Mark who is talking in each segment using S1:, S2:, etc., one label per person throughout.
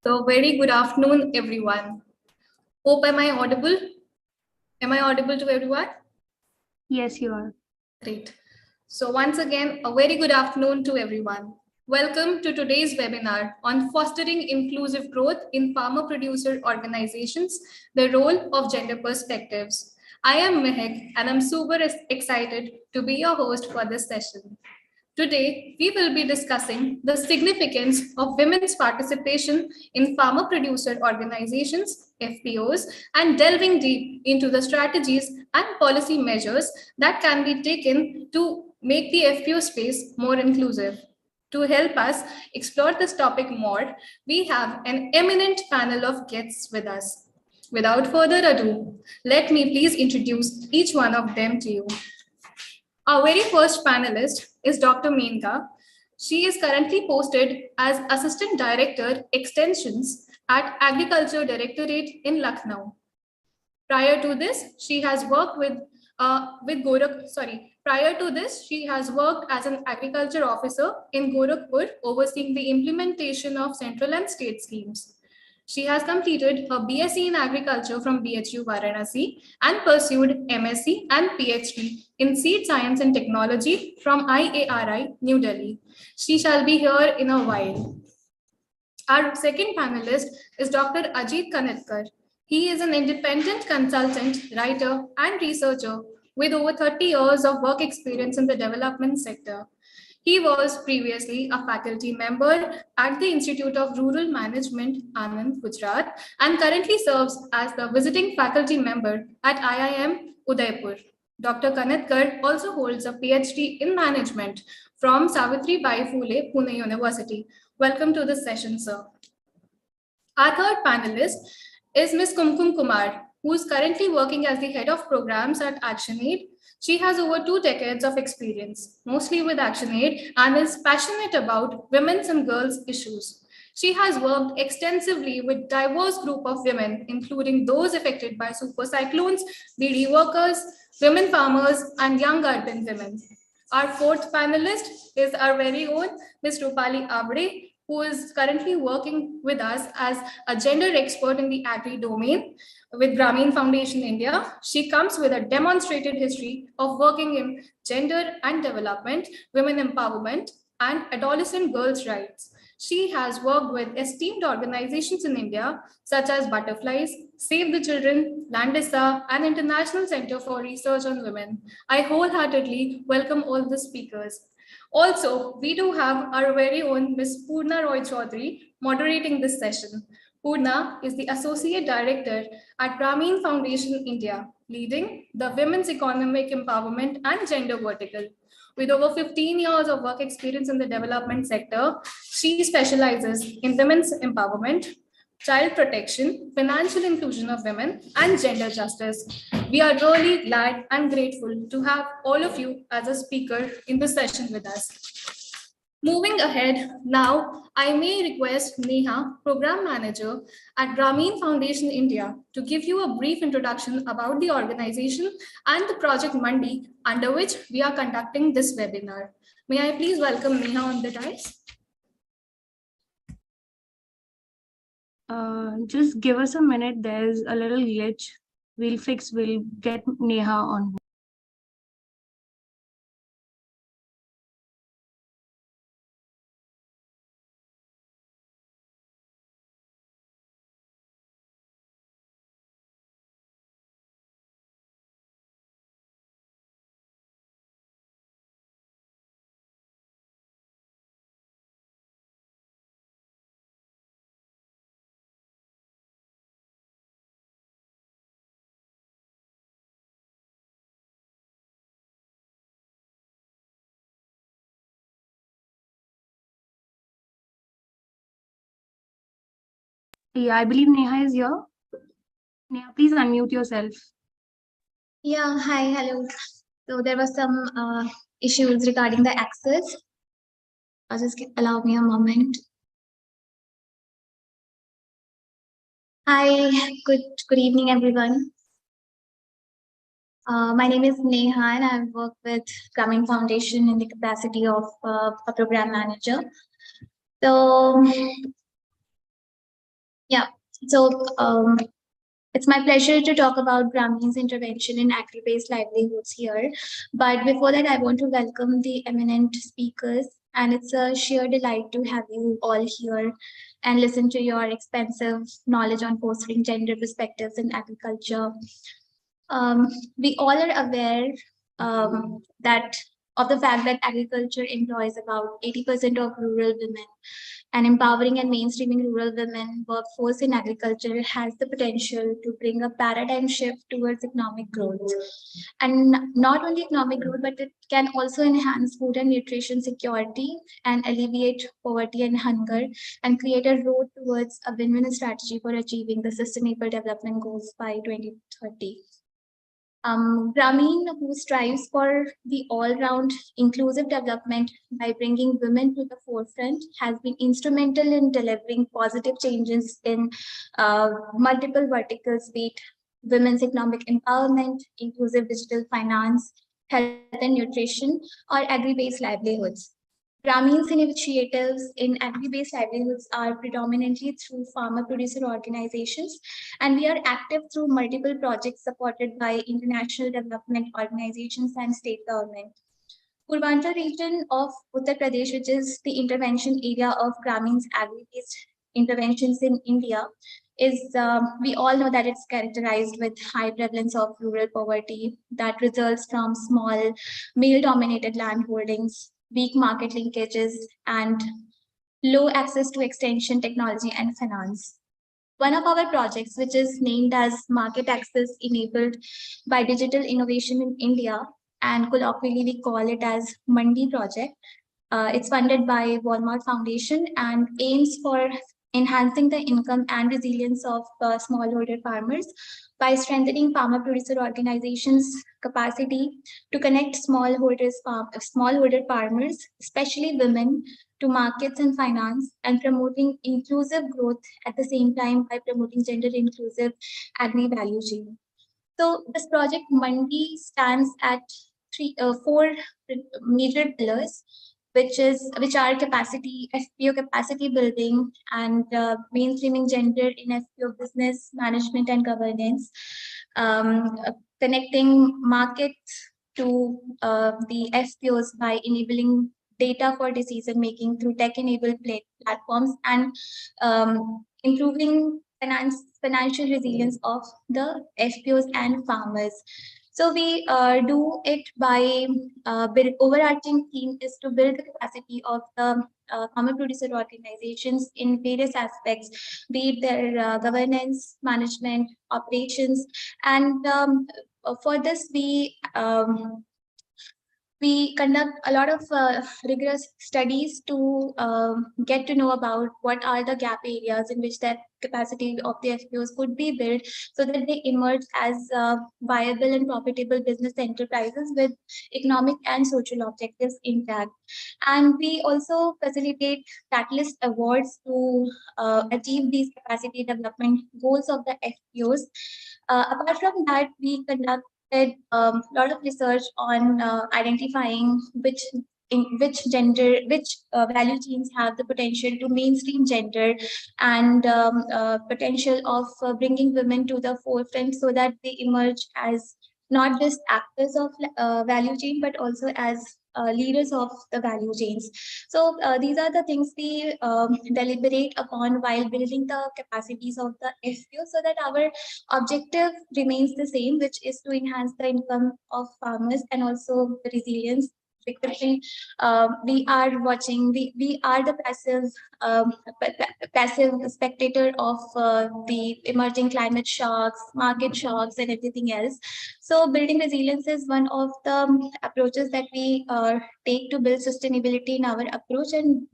S1: So very good afternoon, everyone. Hope am I audible? Am I audible to everyone?
S2: Yes, you are.
S1: Great. So once again, a very good afternoon to everyone. Welcome to today's webinar on fostering inclusive growth in farmer producer organizations, the role of gender perspectives. I am Mehak and I'm super excited to be your host for this session. Today, we will be discussing the significance of women's participation in farmer producer organizations, FPOs, and delving deep into the strategies and policy measures that can be taken to make the FPO space more inclusive. To help us explore this topic more, we have an eminent panel of guests with us. Without further ado, let me please introduce each one of them to you. Our very first panelist is Dr. Menka. She is currently posted as Assistant Director Extensions at Agriculture Directorate in Lucknow. Prior to this, she has worked Prior to this, she has worked as an agriculture officer in Gorakhpur, overseeing the implementation of central and state schemes. She has completed her BSc in Agriculture from BHU Varanasi and pursued MSc and PhD in Seed Science and Technology from IARI, New Delhi. She shall be here in a while. Our second panelist is Dr. Ajit Kanetkar. He is an independent consultant, writer, and researcher with over 30 years of work experience in the development sector. He was previously a faculty member at the Institute of Rural Management, Anand, Gujarat, and currently serves as the visiting faculty member at IIM Udaipur. Dr. Kanetkar also holds a PhD in management from Savitribai Phule, Pune University. Welcome to this session, sir. Our third panelist is Ms. Kumkum Kumar, who is currently working as the head of programs at ActionAid. She has over 2 decades of experience, mostly with ActionAid, and is passionate about women's and girls' issues. She has worked extensively with diverse group of women, including those affected by super cyclones, BD workers, women farmers, and young urban women. Our fourth panelist is our very own Ms. Rupali Abde, who is currently working with us as a gender expert in the agri domain with Grameen Foundation India. She comes with a demonstrated history of working in gender and development, women empowerment, and adolescent girls' rights. She has worked with esteemed organizations in India, such as Butterflies, Save the Children, Landisa, and International Center for Research on Women. I wholeheartedly welcome all the speakers. Also, we do have our very own Ms. Purna Roy Chaudhary moderating this session. Purna is the Associate Director at Grameen Foundation India, leading the Women's Economic Empowerment and Gender Vertical. With over 15 years of work experience in the development sector, she specializes in women's empowerment, child protection, financial inclusion of women, and gender justice. We are really glad and grateful to have all of you as a speaker in this session with us. Moving ahead, now I may request Neha, Program Manager at Grameen Foundation India, to give you a brief introduction about the organization and the project MANDI, under which we are conducting this webinar. May I please welcome Neha on the dais?
S2: Just give us a minute. There's a little glitch. We'll get Neha on. Yeah, I believe Neha is here. Neha, please unmute yourself.
S3: Yeah, hi, hello. So there was some issues regarding the access. Just allow me a moment. Hi, good evening, everyone. My name is Neha and I work with Grameen Foundation in the capacity of a program manager. So Yeah, so it's my pleasure to talk about Grameen's intervention in agri-based livelihoods here. But before that, I want to welcome the eminent speakers, and it's a sheer delight to have you all here and listen to your extensive knowledge on fostering gender perspectives in agriculture. We all are aware that of the fact that agriculture employs about 80% of rural women, and empowering and mainstreaming rural women workforce in agriculture has the potential to bring a paradigm shift towards economic growth. And not only economic growth, but it can also enhance food and nutrition security and alleviate poverty and hunger and create a road towards a win-win strategy for achieving the sustainable development goals by 2030. Grameen, who strives for the all-round inclusive development by bringing women to the forefront, has been instrumental in delivering positive changes in multiple verticals, be it women's economic empowerment, inclusive digital finance, health and nutrition, or agri-based livelihoods. Grameen's initiatives in agri-based livelihoods are predominantly through farmer-producer organizations, and we are active through multiple projects supported by international development organizations and state government. Purvanchal region of Uttar Pradesh, which is the intervention area of Grameen's agri-based interventions in India, is we all know that it's characterized with high prevalence of rural poverty that results from small male-dominated land holdings, weak market linkages, and low access to extension technology and finance. One of our projects, which is named as Market Access Enabled by Digital Innovation in India, and colloquially we call it as MANDI project. It's funded by Grameen Foundation and aims for enhancing the income and resilience of smallholder farmers by strengthening farmer producer organizations' capacity to connect smallholder farmers, especially women, to markets and finance, and promoting inclusive growth at the same time by promoting gender inclusive agri value chain. So this project Mandi stands at four major pillars, which are capacity, FPO capacity building, and mainstreaming gender in FPO business management and governance, connecting markets to the FPOs by enabling data for decision making through tech-enabled platforms, and improving financial resilience of the FPOs and farmers. So we do it by overarching theme is to build the capacity of the farmer producer organizations in various aspects, be it their governance, management, operations, and for this we conduct a lot of rigorous studies to get to know about what are the gap areas in which that capacity of the FPOs could be built so that they emerge as viable and profitable business enterprises with economic and social objectives intact. And we also facilitate Catalyst Awards to achieve these capacity development goals of the FPOs. Apart from that, we conduct a lot of research on identifying which value chains have the potential to mainstream gender and potential of bringing women to the forefront so that they emerge as not just actors of value chain but also as leaders of the value chains. So these are the things we deliberate upon while building the capacities of the FPO so that our objective remains the same, which is to enhance the income of farmers and also the resilience. Because we are watching, we are the passive spectator of the emerging climate shocks, market shocks, and everything else. So building resilience is one of the approaches that we take to build sustainability in our approach and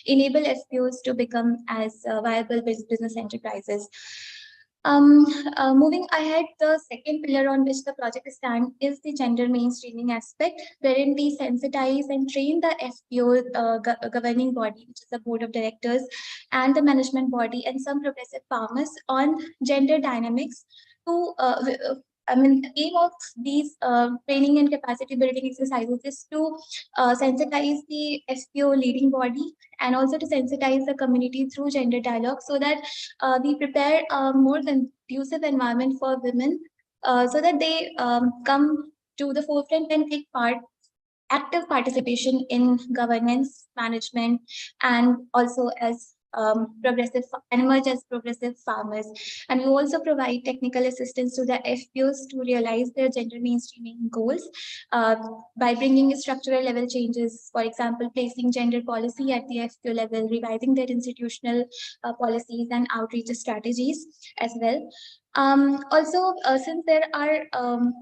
S3: enable FPOs to become as viable business enterprises. Moving ahead, the second pillar on which the project stands is the gender mainstreaming aspect, wherein we sensitize and train the FPO governing body, which is the board of directors, and the management body, and some progressive farmers on gender dynamics to the aim of these training and capacity building exercises is to sensitize the FPO leading body and also to sensitize the community through gender dialogue, so that we prepare a more conducive environment for women, so that they come to the forefront and take active participation in governance, management, and also as emerge as progressive farmers. And we also provide technical assistance to the FPOs to realize their gender mainstreaming goals uh, by bringing structural level changes, for example, placing gender policy at the FPO level, revising their institutional policies and outreach strategies as well. Also, since there are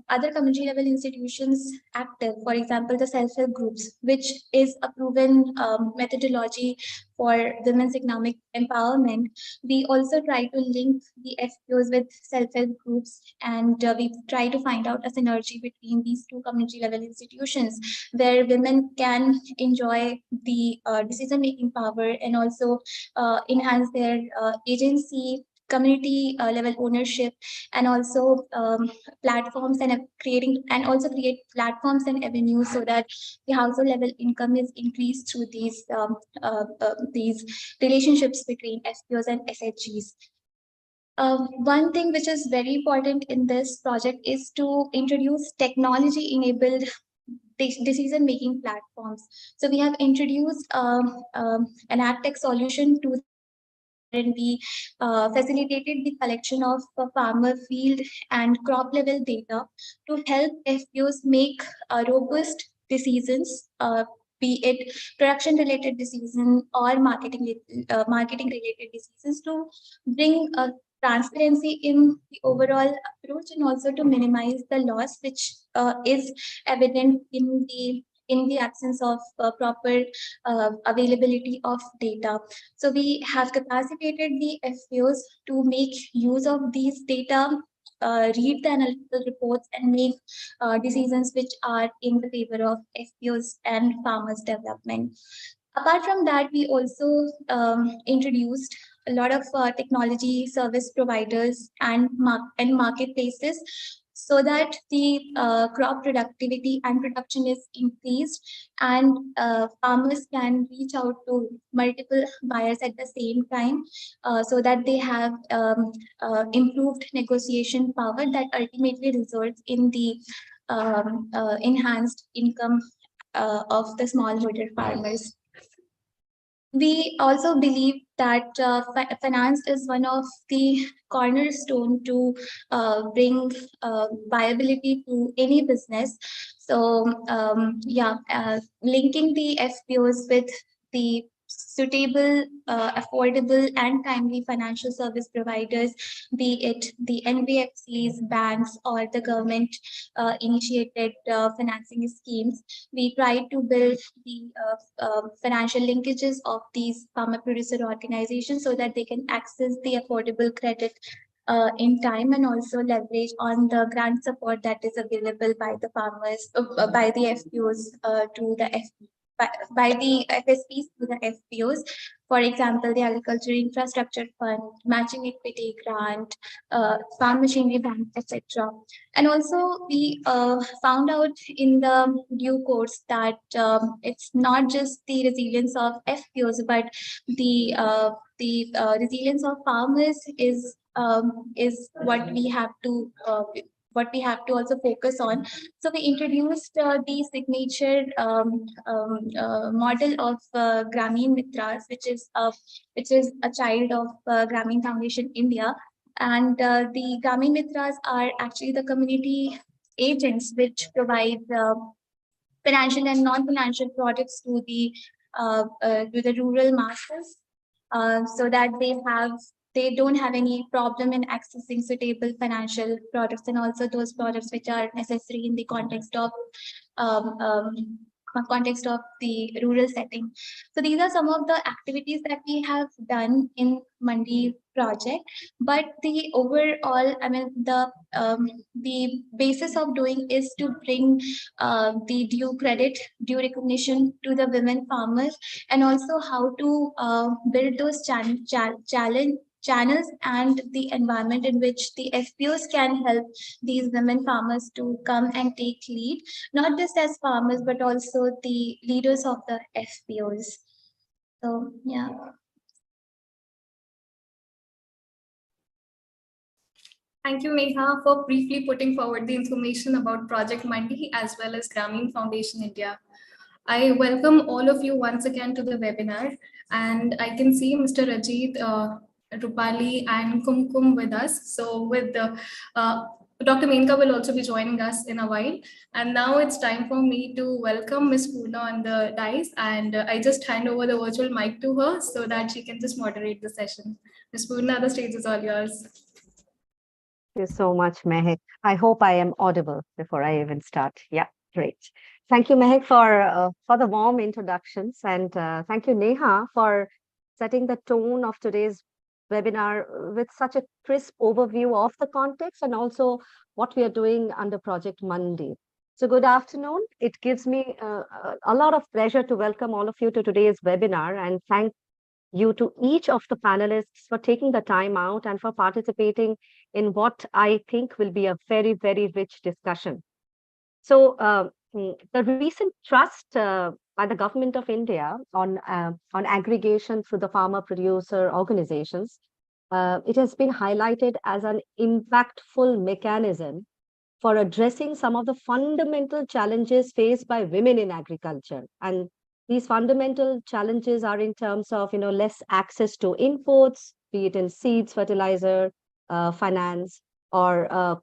S3: other community level institutions active, for example, the self-help groups, which is a proven methodology for women's economic empowerment, we also try to link the FPOs with self-help groups, and we try to find out a synergy between these two community level institutions where women can enjoy the decision-making power and also enhance their agency, community level ownership, and also platforms and create platforms and avenues so that the household level income is increased through these relationships between FPOs and SHGs. One thing which is very important in this project is to introduce technology enabled decision-making platforms. So we have introduced an AgTech solution to, and we facilitated the collection of farmer field and crop level data to help FPOs make robust decisions, be it production related decision or marketing related decisions, to bring transparency in the overall approach and also to minimize the loss which is evident in the absence of proper availability of data. So we have capacitated the FPOs to make use of these data, read the analytical reports, and make decisions which are in the favor of FPOs and farmers' development. Apart from that, we also introduced a lot of technology service providers and marketplaces, so that the crop productivity and production is increased, and farmers can reach out to multiple buyers at the same time, so that they have improved negotiation power that ultimately results in the enhanced income of the smallholder farmers. We also believe that finance is one of the cornerstone to bring viability to any business. So linking the FPOs with the suitable, affordable, and timely financial service providers, be it the NBFCs, banks, or the government initiated financing schemes. We try to build the financial linkages of these farmer producer organizations so that they can access the affordable credit in time, and also leverage on the grant support that is available by the farmers, by the FPOs to the by the FSPs to the FPOs. For example, the Agriculture Infrastructure Fund, Matching Equity Grant, Farm Machinery Bank, etc. And also, we found out in the due course that it's not just the resilience of FPOs, but the resilience of farmers is what we have to also focus on. So we introduced the signature model of Grameen Mitras, which is a child of Grameen Foundation India. And the Grameen Mitras are actually the community agents which provide financial and non-financial products to the rural masses, so that they don't have any problem in accessing suitable financial products, and also those products which are necessary in the context of the rural setting. So these are some of the activities that we have done in MANDI project. But the overall, the basis of doing is to bring the due credit, due recognition to the women farmers, and also how to build those channels and the environment in which the FPOs can help these women farmers to come and take lead, not just as farmers, but also the leaders of the FPOs. So, yeah.
S1: Thank you, Neha, for briefly putting forward the information about Project MANDI as well as Grameen Foundation India. I welcome all of you once again to the webinar, and I can see Mr. Rajit, Rupali, and Kumkum with us. So with Dr. Menka will also be joining us in a while. And now it's time for me to welcome Ms. Poorna on the dais, and I just hand over the virtual mic to her so that she can just moderate the session. Ms. Poorna, the stage is all yours.
S4: Thank you so much, Mehek. I hope I am audible before I even start. Yeah, great. Thank you, Mehek, for the warm introductions, and thank you, Neha, for setting the tone of today's webinar with such a crisp overview of the context and also what we are doing under Project MANDI. So good afternoon. It gives me a lot of pleasure to welcome all of you to today's webinar and thank you to each of the panelists for taking the time out and for participating in what I think will be a very, very rich discussion. So the recent trust by the government of India on aggregation through the farmer producer organizations, it has been highlighted as an impactful mechanism for addressing some of the fundamental challenges faced by women in agriculture. And these fundamental challenges are in terms of, less access to inputs, be it in seeds, fertilizer, finance, or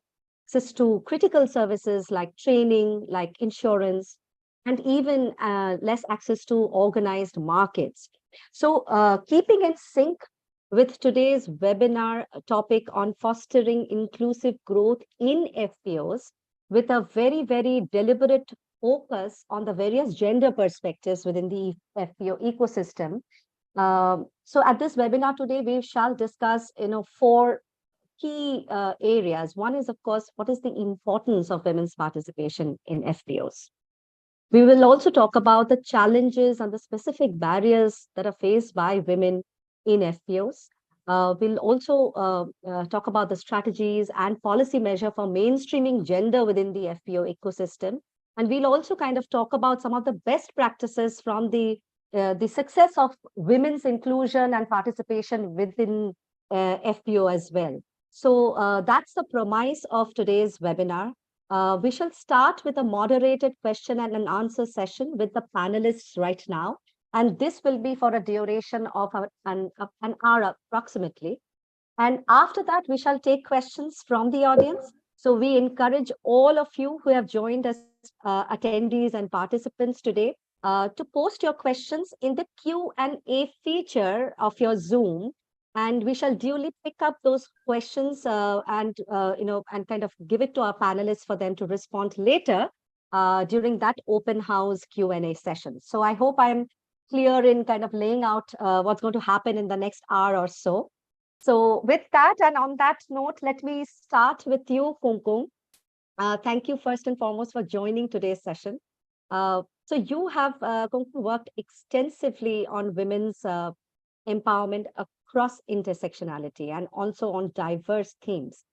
S4: access to critical services like training, like insurance, and even less access to organized markets. So keeping in sync with today's webinar topic on fostering inclusive growth in FPOs, with a very, very deliberate focus on the various gender perspectives within the FPO ecosystem. So at this webinar today, we shall discuss, 4 key areas. One is, of course, what is the importance of women's participation in FPOs? We will also talk about the challenges and the specific barriers that are faced by women in FPOs. We'll also talk about the strategies and policy measure for mainstreaming gender within the FPO ecosystem. And we'll also kind of talk about some of the best practices from the success of women's inclusion and participation within FPO as well. So that's the premise of today's webinar. We shall start with a moderated question and an answer session with the panelists right now. And this will be for a duration of an hour approximately. And after that, we shall take questions from the audience. So we encourage all of you who have joined us, attendees and participants today, to post your questions in the Q&A feature of your Zoom. And we shall duly pick up those questions and kind of give it to our panelists for them to respond later during that open house Q&A session. So I hope I'm clear in kind of laying out what's going to happen in the next hour or so. So with that, and on that note, let me start with you, Kumkum. Thank you first and foremost for joining today's session. So you have, Kumkum, worked extensively on women's empowerment across intersectionality and also on diverse themes.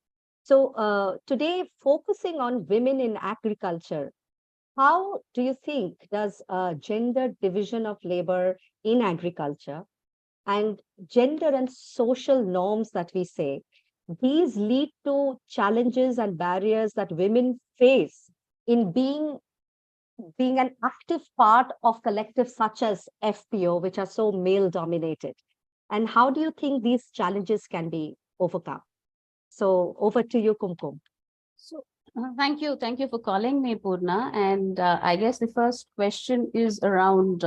S4: So today, focusing on women in agriculture, how do you think does gender division of labor in agriculture and gender and social norms that we say, these lead to challenges and barriers that women face in being an active part of collectives such as FPO, which are so male dominated? And how do you think these challenges can be overcome? So over to you, Kumkum.
S5: So thank you for calling me, Poorna. And I guess the first question is around,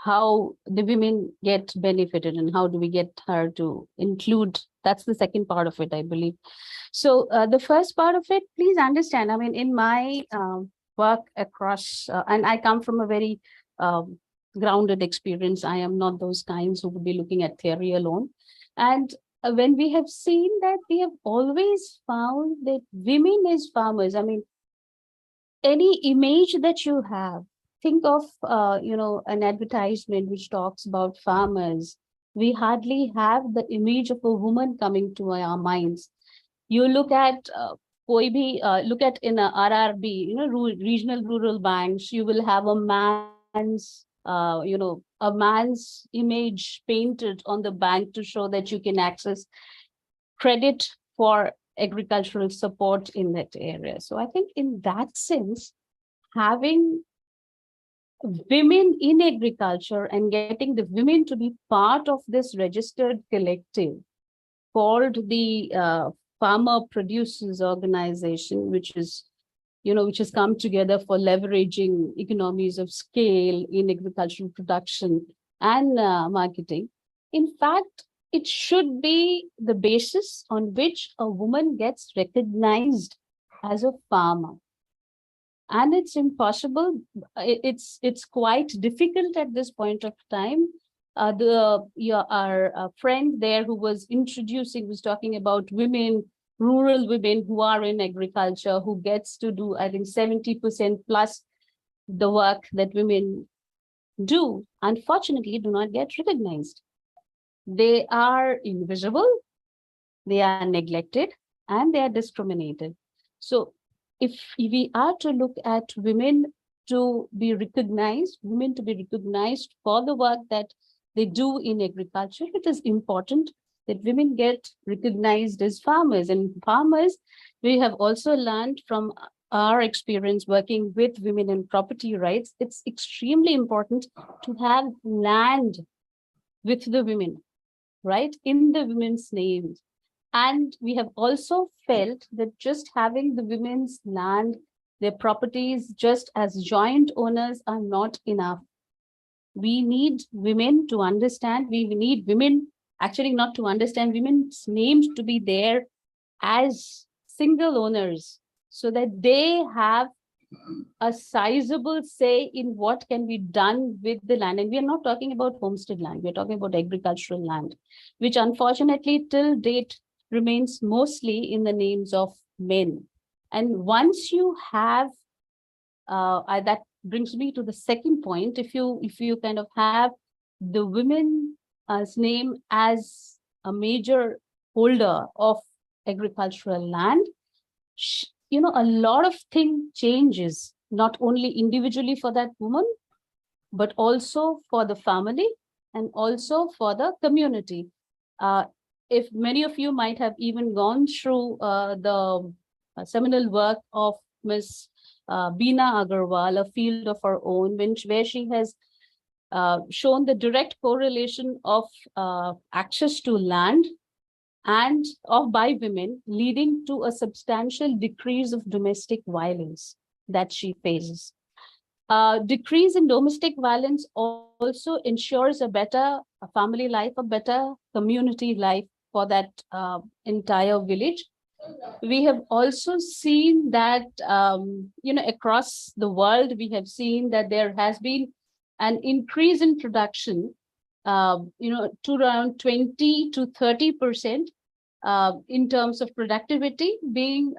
S5: how the women get benefited and how do we get her to include. That's the second part of it, I believe. So the first part of it, please understand, I mean, in my work across, and I come from a very grounded experience. I am not those kinds who would be looking at theory alone. And when we have seen that, we have always found that women as farmers, I mean, any image that you have, think of, an advertisement which talks about farmers we hardly have the image of a woman coming to our minds. You look at look at in a RRB, regional rural banks, you will have a man's a man's image painted on the bank to show that you can access credit for agricultural support in that area. So I think in that sense, having women in agriculture and getting the women to be part of this registered collective called the Farmer Producers Organization, which is, which has come together for leveraging economies of scale in agricultural production and marketing. In fact, it should be the basis on which a woman gets recognized as a farmer. And it's impossible. It's quite difficult at this point of time. Our friend there who was talking about women, rural women who are in agriculture, who gets to do, I think, 70% plus the work that women do, unfortunately, do not get recognized. They are invisible, they are neglected, and they are discriminated. So if we are to look at women to be recognized, for the work that they do in agriculture, it is important that women get recognized as farmers. And farmers, we have also learned from our experience working with women in property rights, it's extremely important to have land with the women, right, in the women's names. And we have also felt that just having the women's land, their properties just as joint owners are not enough. We need women to understand, we need women actually not to understand, women's names to be there as single owners so that they have a sizable say in what can be done with the land. And we are not talking about homestead land, we're talking about agricultural land, which unfortunately till date remains mostly in the names of men. And once you have, that brings me to the second point, if you kind of have the women's name as a major holder of agricultural land, a lot of things changes, not only individually for that woman, but also for the family and also for the community. If many of you might have even gone through the seminal work of Ms. Beena Agarwal, A Field of Her Own, where she has shown the direct correlation of access to land and by women, leading to a substantial decrease of domestic violence that she faces. Decrease in domestic violence also ensures a better family life, a better community life for that entire village. We have also seen that, across the world, we have seen that there has been an increase in production, to around 20 to 30% in terms of productivity being,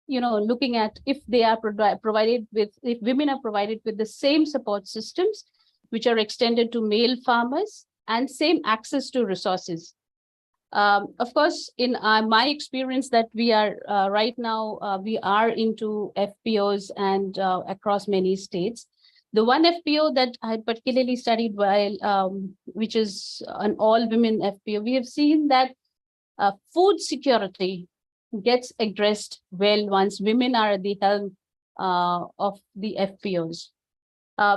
S5: looking at if they are if women are provided with the same support systems, which are extended to male farmers and same access to resources. Of course, in my experience that we are right now, we are into FPOs and across many states. The one FPO that I had particularly studied while, which is an all-women FPO, we have seen that food security gets addressed well once women are at the helm of the FPOs.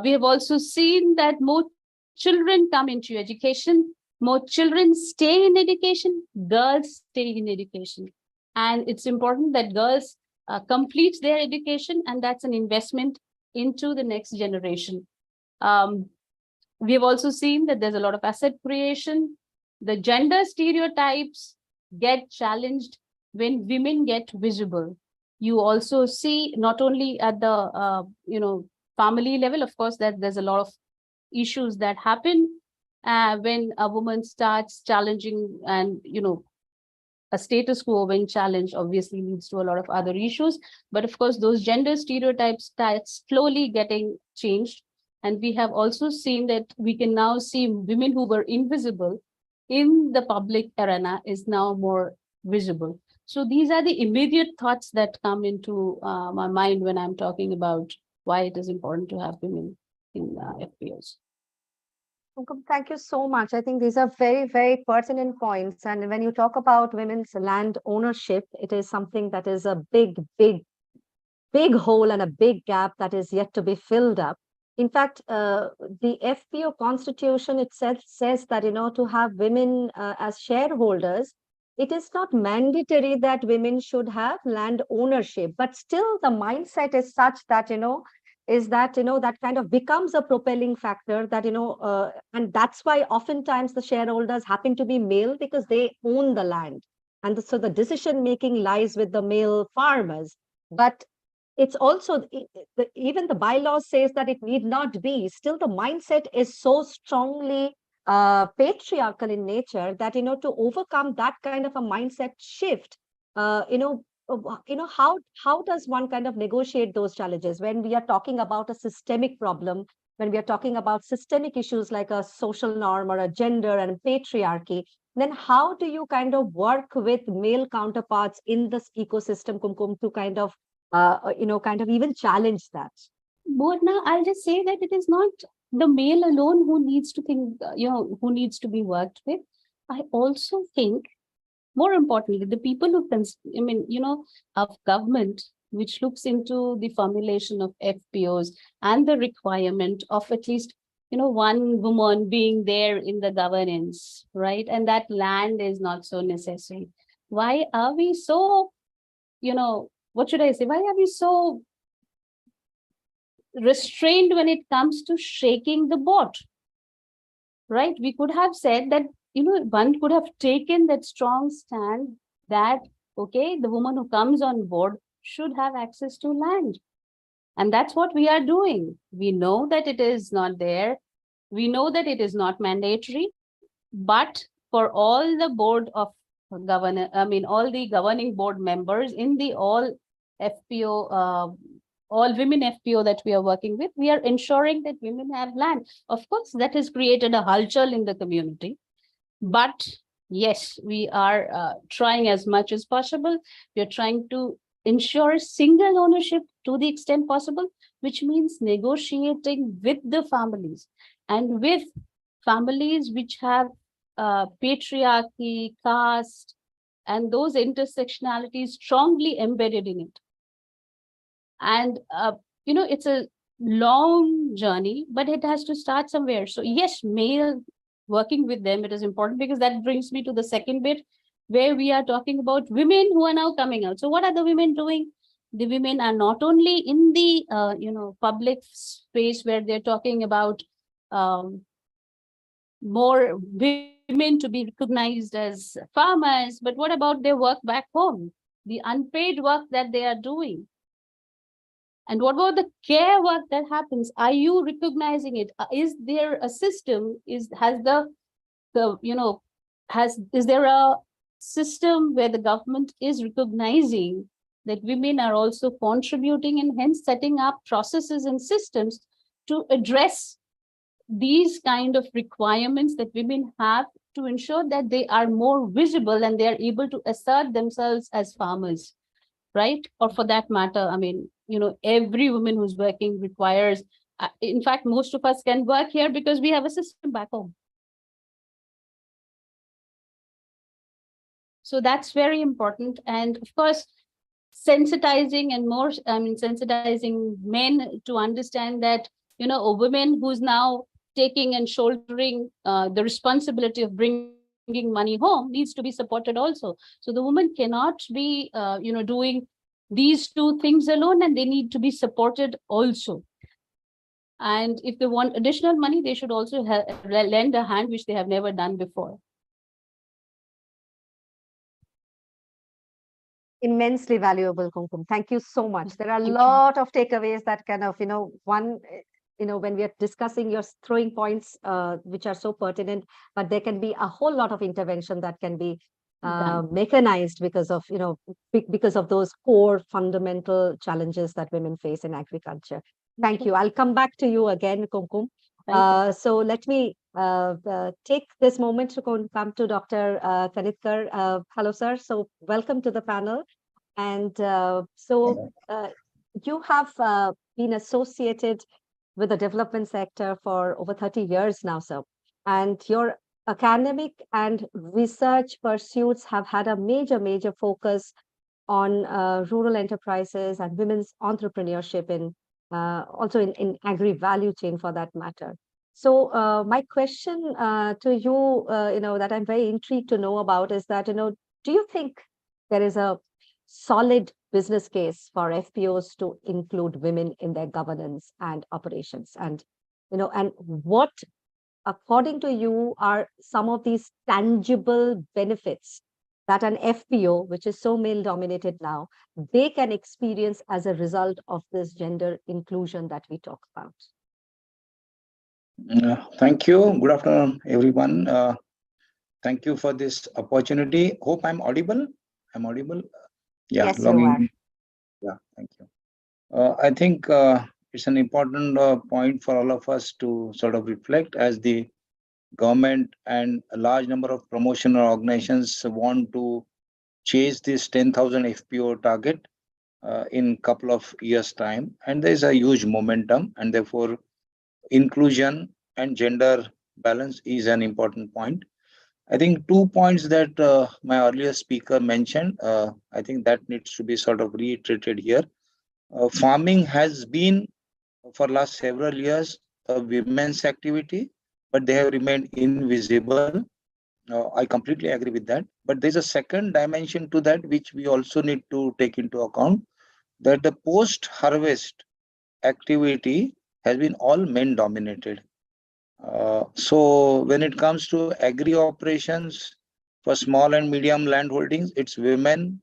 S5: We have also seen that more children come into education, more children stay in education, girls stay in education. And it's important that girls complete their education, and that's an investment into the next generation. We have also seen that there's a lot of asset creation. The gender stereotypes get challenged when women get visible. You also see not only at the family level, of course, that there's a lot of issues that happen when a woman starts challenging, and a status quo when challenged obviously leads to a lot of other issues. But of course, those gender stereotypes start slowly getting changed. And we have also seen that we can now see women who were invisible in the public arena is now more visible. So these are the immediate thoughts that come into my mind when I'm talking about why it is important to have women in FPOs.
S4: Kumkum, thank you so much. I think these are very, very pertinent points. And when you talk about women's land ownership, it is something that is a big, big, big hole and a big gap that is yet to be filled up. In fact, the FPO constitution itself says that, to have women as shareholders, it is not mandatory that women should have land ownership, but still the mindset is such that, that kind of becomes a propelling factor that, and that's why oftentimes the shareholders happen to be male because they own the land. And so the decision making lies with the male farmers. But it's also, even the bylaws says that it need not be. Still, the mindset is so strongly patriarchal in nature that, to overcome that kind of a mindset shift, how does one kind of negotiate those challenges when we are talking about a systemic problem, when we are talking about systemic issues like a social norm or a gender and patriarchy? Then how do you kind of work with male counterparts in this ecosystem, Kumkum, to kind of even challenge that?
S5: But now I'll just say that it is not the male alone who needs to think, who needs to be worked with. I also think, more importantly, the people who, of government, which looks into the formulation of FPOs and the requirement of at least, one woman being there in the governance, right? And that land is not so necessary. Why are we so, what should I say? Why are we so restrained when it comes to shaking the boat? Right? We could have said that, one could have taken that strong stand that, okay, the woman who comes on board should have access to land. And that's what we are doing. We know that it is not there. We know that it is not mandatory, but for all the board of all the governing board members in the all FPO, all women FPO that we are working with, we are ensuring that women have land. Of course, that has created a halchal in the community. But yes, we are trying as much as possible. We are trying to ensure single ownership to the extent possible, which means negotiating with the families and with families which have patriarchy, caste, and those intersectionalities strongly embedded in it. And, it's a long journey, but it has to start somewhere. So yes, male working with them, it is important, because that brings me to the second bit where we are talking about women who are now coming out. So what are the women doing? The women are not only in the, public space where they're talking about more women to be recognized as farmers, but what about their work back home? The unpaid work that they are doing? And what about the care work that happens? Are you recognizing it? Is there a system? Is there a system where the government is recognizing that women are also contributing and hence setting up processes and systems to address these kind of requirements that women have to ensure that they are more visible and they are able to assert themselves as farmers, right? Or for that matter, every woman who's working requires, in fact, most of us can work here because we have a system back home. So that's very important. And of course, sensitizing men to understand that, a woman who's now taking and shouldering the responsibility of bringing money home needs to be supported also. So the woman cannot be, doing these two things alone, and they need to be supported also. And if they want additional money, they should also lend a hand, which they have never done before.
S4: Immensely valuable, Kumkum. Thank you so much. There are a lot of takeaways that kind of, one, when we are discussing, you're throwing points which are so pertinent, but there can be a whole lot of intervention that can be mechanized because of, because of those core fundamental challenges that women face in agriculture. Thank you. I'll come back to you again, Kumkum. So let me take this moment to come to Dr. Kanitkar. Hello, sir. So welcome to the panel. And you have been associated with the development sector for over 30 years now, sir. And your academic and research pursuits have had a major focus on rural enterprises and women's entrepreneurship in also in agri value chain for that matter. So my question to you, that I'm very intrigued to know about is that, do you think there is a solid business case for FPOs to include women in their governance and operations? And, and what, according to you, are some of these tangible benefits that an FPO, which is so male dominated now, they can experience as a result of this gender inclusion that we talk about?
S6: Thank you. Good afternoon, everyone. Thank you for this opportunity. Hope I'm audible. I'm audible. Yeah,
S4: yes, you are.
S6: Yeah, thank you. I think it's an important point for all of us to sort of reflect, as the government and a large number of promotional organizations want to chase this 10,000 FPO target in a couple of years' time. And there's a huge momentum, and therefore inclusion and gender balance is an important point. I think 2 points that my earlier speaker mentioned, I think that needs to be sort of reiterated here. Farming has been for last several years a women's activity, but they have remained invisible. I completely agree with that. But there's a second dimension to that, which we also need to take into account, that the post-harvest activity has been all men dominated. So when it comes to agri operations for small and medium land holdings, it's women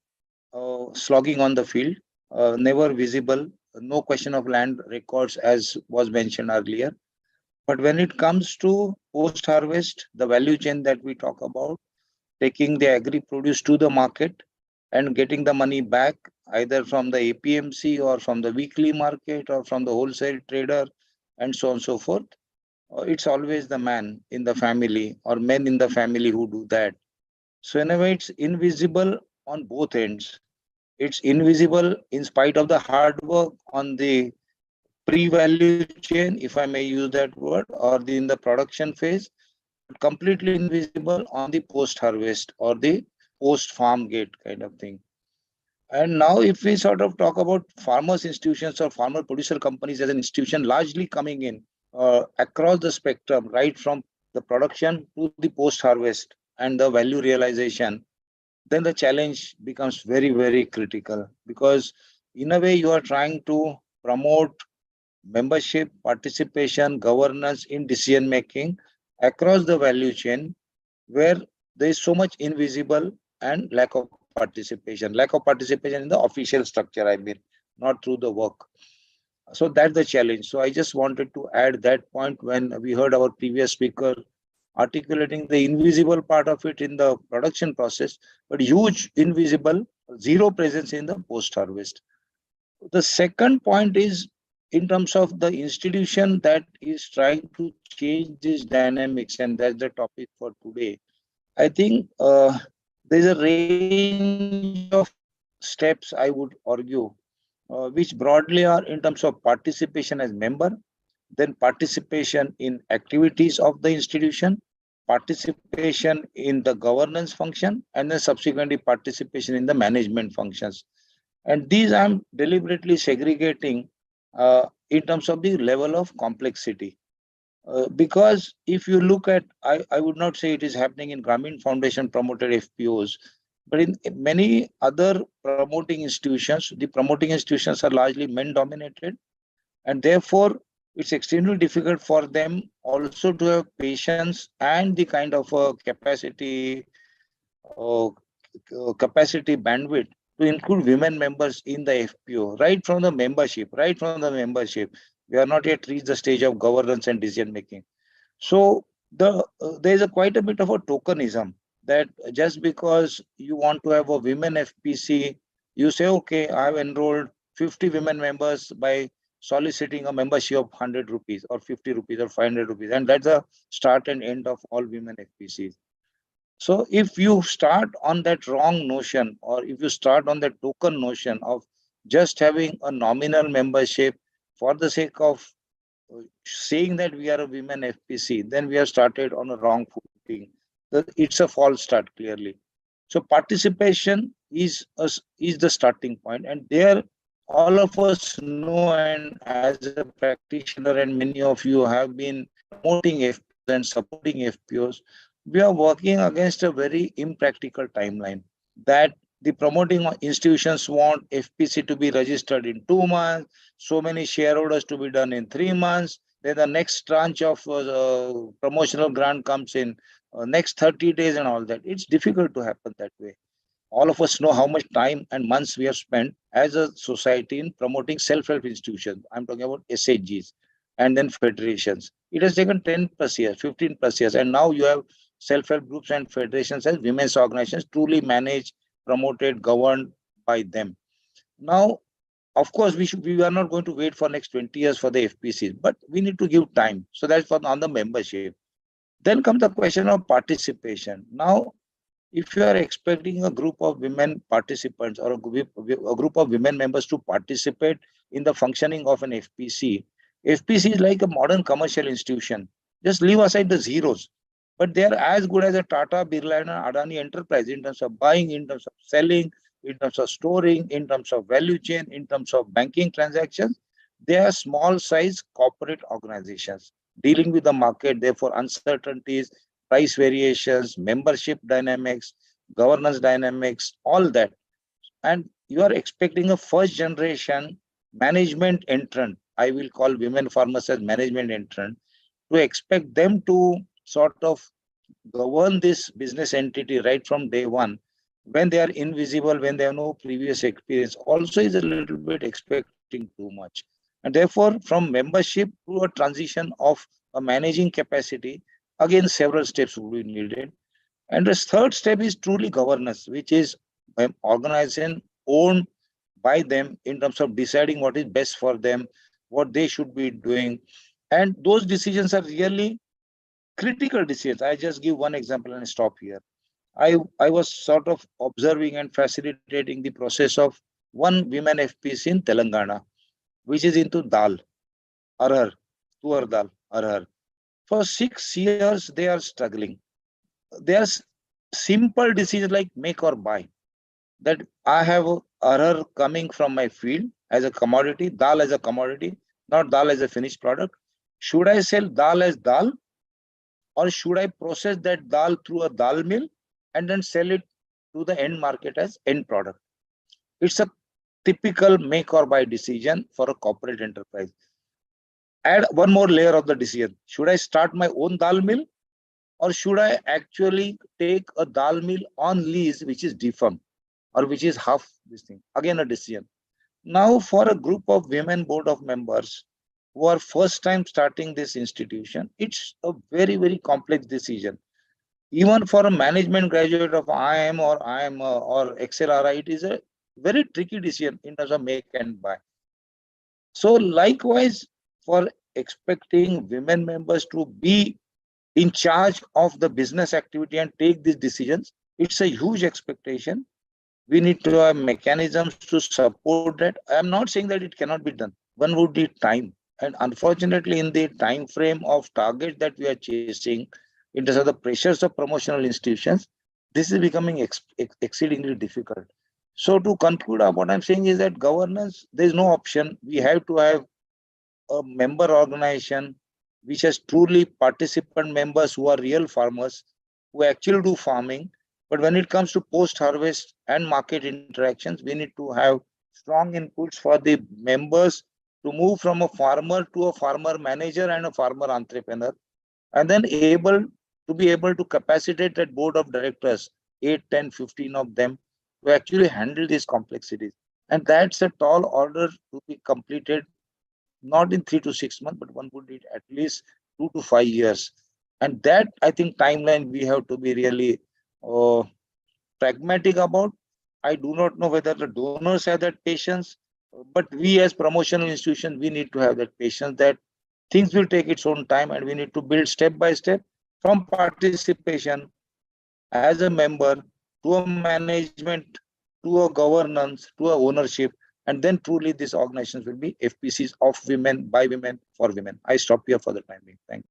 S6: slogging on the field, never visible, no question of land records as was mentioned earlier. But when it comes to post-harvest, the value chain that we talk about, taking the agri produce to the market and getting the money back either from the APMC or from the weekly market or from the wholesale trader and so on and so forth, it's always the man in the family or men in the family who do that. So in a way, it's invisible on both ends. It's invisible in spite of the hard work on the pre-value chain, if I may use that word, or in the production phase, completely invisible on the post-harvest or the post-farm gate kind of thing. And now if we sort of talk about farmers institutions or farmer producer companies as an institution largely coming in across the spectrum, right from the production to the post-harvest and the value realization, then the challenge becomes very critical, because in a way you are trying to promote membership, participation, governance in decision making across the value chain, where there is so much invisible and lack of participation in the official structure, I mean, not through the work. So that's the challenge. So I just wanted to add that point when we heard our previous speaker articulating the invisible part of it in the production process, but huge invisible, zero presence in the post-harvest. The second point is in terms of the institution that is trying to change these dynamics, and that's the topic for today. I think there's a range of steps, I would argue, which broadly are in terms of participation as member, then participation in activities of the institution, participation in the governance function, and then subsequently participation in the management functions. And these I'm deliberately segregating in terms of the level of complexity. Because if you look at, I would not say it is happening in Grameen Foundation promoted FPOs, but in many other promoting institutions, the promoting institutions are largely men dominated, and therefore it's extremely difficult for them also to have patience and the kind of capacity bandwidth to include women members in the FPO, right from the membership. We are not yet reached the stage of governance and decision making. So there is quite a bit of a tokenism, that just because you want to have a women FPC, you say, okay, I have enrolled 50 women members by soliciting a membership of 100 rupees or 50 rupees or 500 rupees. And that's the start and end of all women FPCs. So if you start on that wrong notion, or if you start on that token notion of just having a nominal membership for the sake of saying that we are a women FPC, then we have started on a wrong footing. It's a false start, clearly. So participation is the starting point, and there all of us know, and as a practitioner, and many of you have been promoting FPOs and supporting FPOs, we are working against a very impractical timeline that the promoting institutions want FPC to be registered in 2 months, so many shareholders to be done in 3 months. Then the next tranche of promotional grant comes in next 30 days and all that. It's difficult to happen that way. All of us know how much time and months we have spent as a society in promoting self-help institutions. I'm talking about SHGs and then federations. It has taken 10 plus years, 15 plus years, and now you have self-help groups and federations as women's organizations truly managed, promoted, governed by them. Now, of course, we are not going to wait for next 20 years for the FPCs, but we need to give time. So that's for on the membership. Then comes the question of participation. Now, if you are expecting a group of women participants or a group of women members to participate in the functioning of an FPC, FPC is like a modern commercial institution. Just leave aside the zeros, but they are as good as a Tata, Birla, and Adani enterprise in terms of buying, in terms of selling, in terms of storing, in terms of value chain, in terms of banking transactions. They are small size corporate organizations dealing with the market, therefore uncertainties, price variations, membership dynamics, governance dynamics, all that. And you are expecting a first generation management entrant, I will call women farmers as management entrant, to expect them to sort of govern this business entity right from day one, when they are invisible, when they have no previous experience, also is a little bit expecting too much. And therefore, from membership to a transition of a managing capacity, again, several steps will be needed. And the third step is truly governance, which is organization owned by them in terms of deciding what is best for them, what they should be doing. And those decisions are really critical decisions. I just give one example and stop here. I was sort of observing and facilitating the process of one women FPC in Telangana, which is into dal, arhar, tuar dal, arhar. For 6 years, they are struggling. There's simple decisions like make or buy. That I have arhar coming from my field as a commodity, dal as a commodity, not dal as a finished product. Should I sell dal as dal, or should I process that dal through a dal mill and then sell it to the end market as end product? It's a typical make or buy decision for a corporate enterprise. Add one more layer of the decision. Should I start my own dal mill, or should I actually take a dal mill on lease, which is defunct or which is half this thing? Again, a decision. Now, for a group of women board of members who are first time starting this institution, it's a very, very complex decision. Even for a management graduate of IIM or IIM or XLRI, it is a very tricky decision in terms of make and buy. So likewise, for expecting women members to be in charge of the business activity and take these decisions, it's a huge expectation. We need to have mechanisms to support that. I am not saying that it cannot be done. One would need time. And unfortunately, in the time frame of target that we are chasing, in terms of the pressures of promotional institutions, this is becoming exceedingly difficult. So to conclude, what I'm saying is that governance, there is no option. We have to have a member organization which has truly participant members who are real farmers, who actually do farming. But when it comes to post-harvest and market interactions, we need to have strong inputs for the members to move from a farmer to a farmer manager and a farmer entrepreneur, and then be able to capacitate that board of directors, 8, 10, 15 of them, to actually handle these complexities. And that's a tall order to be completed, not in 3 to 6 months, but one would need at least 2 to 5 years. And that, I think, timeline we have to be really pragmatic about. I do not know whether the donors have that patience, But we as promotional institution, we need to have that patience that things will take its own time, and we need to build step by step from participation as a member to a management, to a governance, to a ownership, and then truly these organizations will be FPCs of women, by women, for women. I stop here for the time being. Thank you.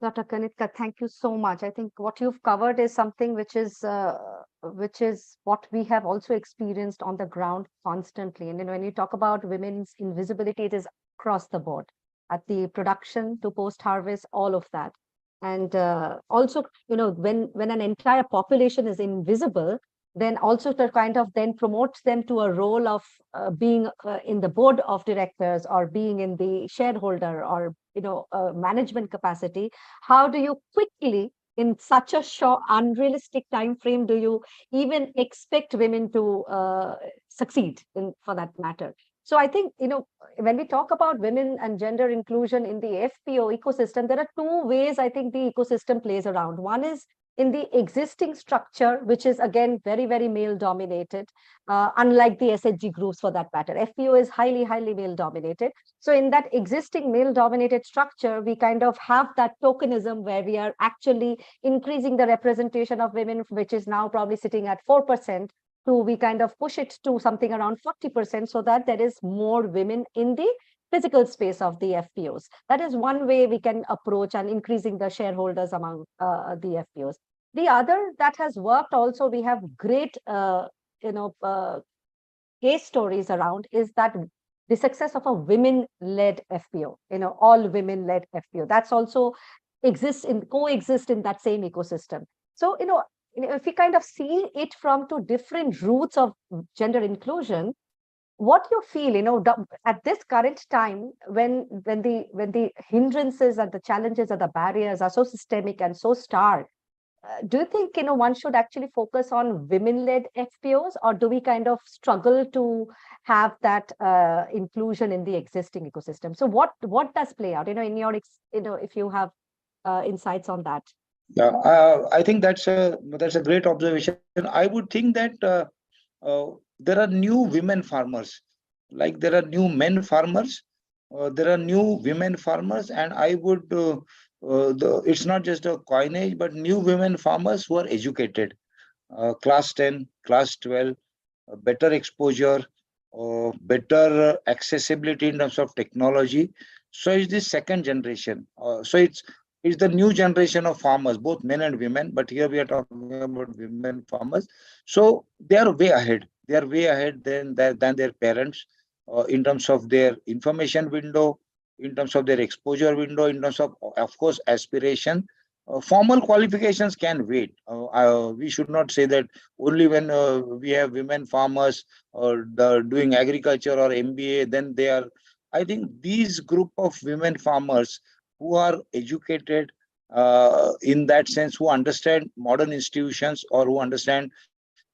S4: Dr. Kanitka, thank you so much. I think what you've covered is something which is what we have also experienced on the ground constantly. And when you talk about women's invisibility, it is across the board, at the production to post-harvest, all of that. And also, when an entire population is invisible, then also to kind of then promote them to a role of being in the board of directors or being in the shareholder or management capacity. How do you quickly, in such a short, unrealistic time frame, do you even expect women to succeed for that matter? So I think, when we talk about women and gender inclusion in the FPO ecosystem, there are two ways I think the ecosystem plays around. One is in the existing structure, which is again very, very male dominated, unlike the SHG groups for that matter. FPO is highly, highly male dominated. So in that existing male dominated structure, we kind of have that tokenism where we are actually increasing the representation of women, which is now probably sitting at 4%. We kind of push it to something around 40% so that there is more women in the physical space of the FPOs. That is one way we can approach and increasing the shareholders among the FPOs. The other that has worked also, we have great case stories around, is that the success of a women-led FPO, all women-led FPO, that's also coexist in that same ecosystem. So, if we kind of see it from two different roots of gender inclusion, what you feel, at this current time, when the hindrances and the challenges and the barriers are so systemic and so stark, do you think one should actually focus on women-led FPOs, or do we kind of struggle to have that inclusion in the existing ecosystem? So what does play out? In your if you have insights on that.
S6: Yeah, I think that's a great observation. I would think that there are new women farmers, like there are new men farmers, there are new women farmers, and I would it's not just a coinage, but new women farmers who are educated, class 10, class 12, better exposure, better accessibility in terms of technology. So it's the second generation. So it's the new generation of farmers, both men and women, but here we are talking about women farmers. So they are way ahead. They are way ahead than their parents in terms of their information window, in terms of their exposure window, in terms of course, aspiration. Formal qualifications can wait. We should not say that only when we have women farmers doing agriculture or MBA, then they are. I think these group of women farmers who are educated in that sense, who understand modern institutions or who understand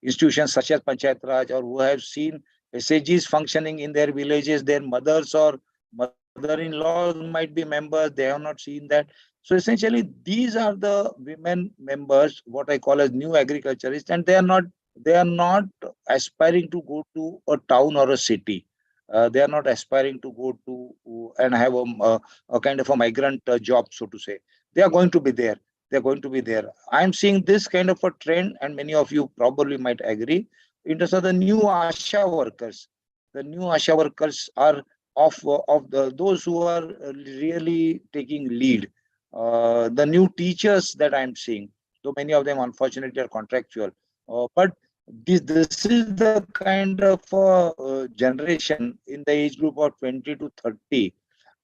S6: institutions such as Panchayat Raj, or who have seen SHGs functioning in their villages, their mothers or mother-in-laws might be members, they have not seen that. So essentially, these are the women members, what I call as new agriculturists, and they are not aspiring to go to a town or a city. They are not aspiring to go to and have a kind of a migrant job, so to say. They are going to be there. They're going to be there. I'm seeing this kind of a trend, and many of you probably might agree, in terms of the new ASHA workers. The new ASHA workers are of those who are really taking lead. The new teachers that I'm seeing, though many of them unfortunately are contractual, but this is the kind of generation in the age group of 20 to 30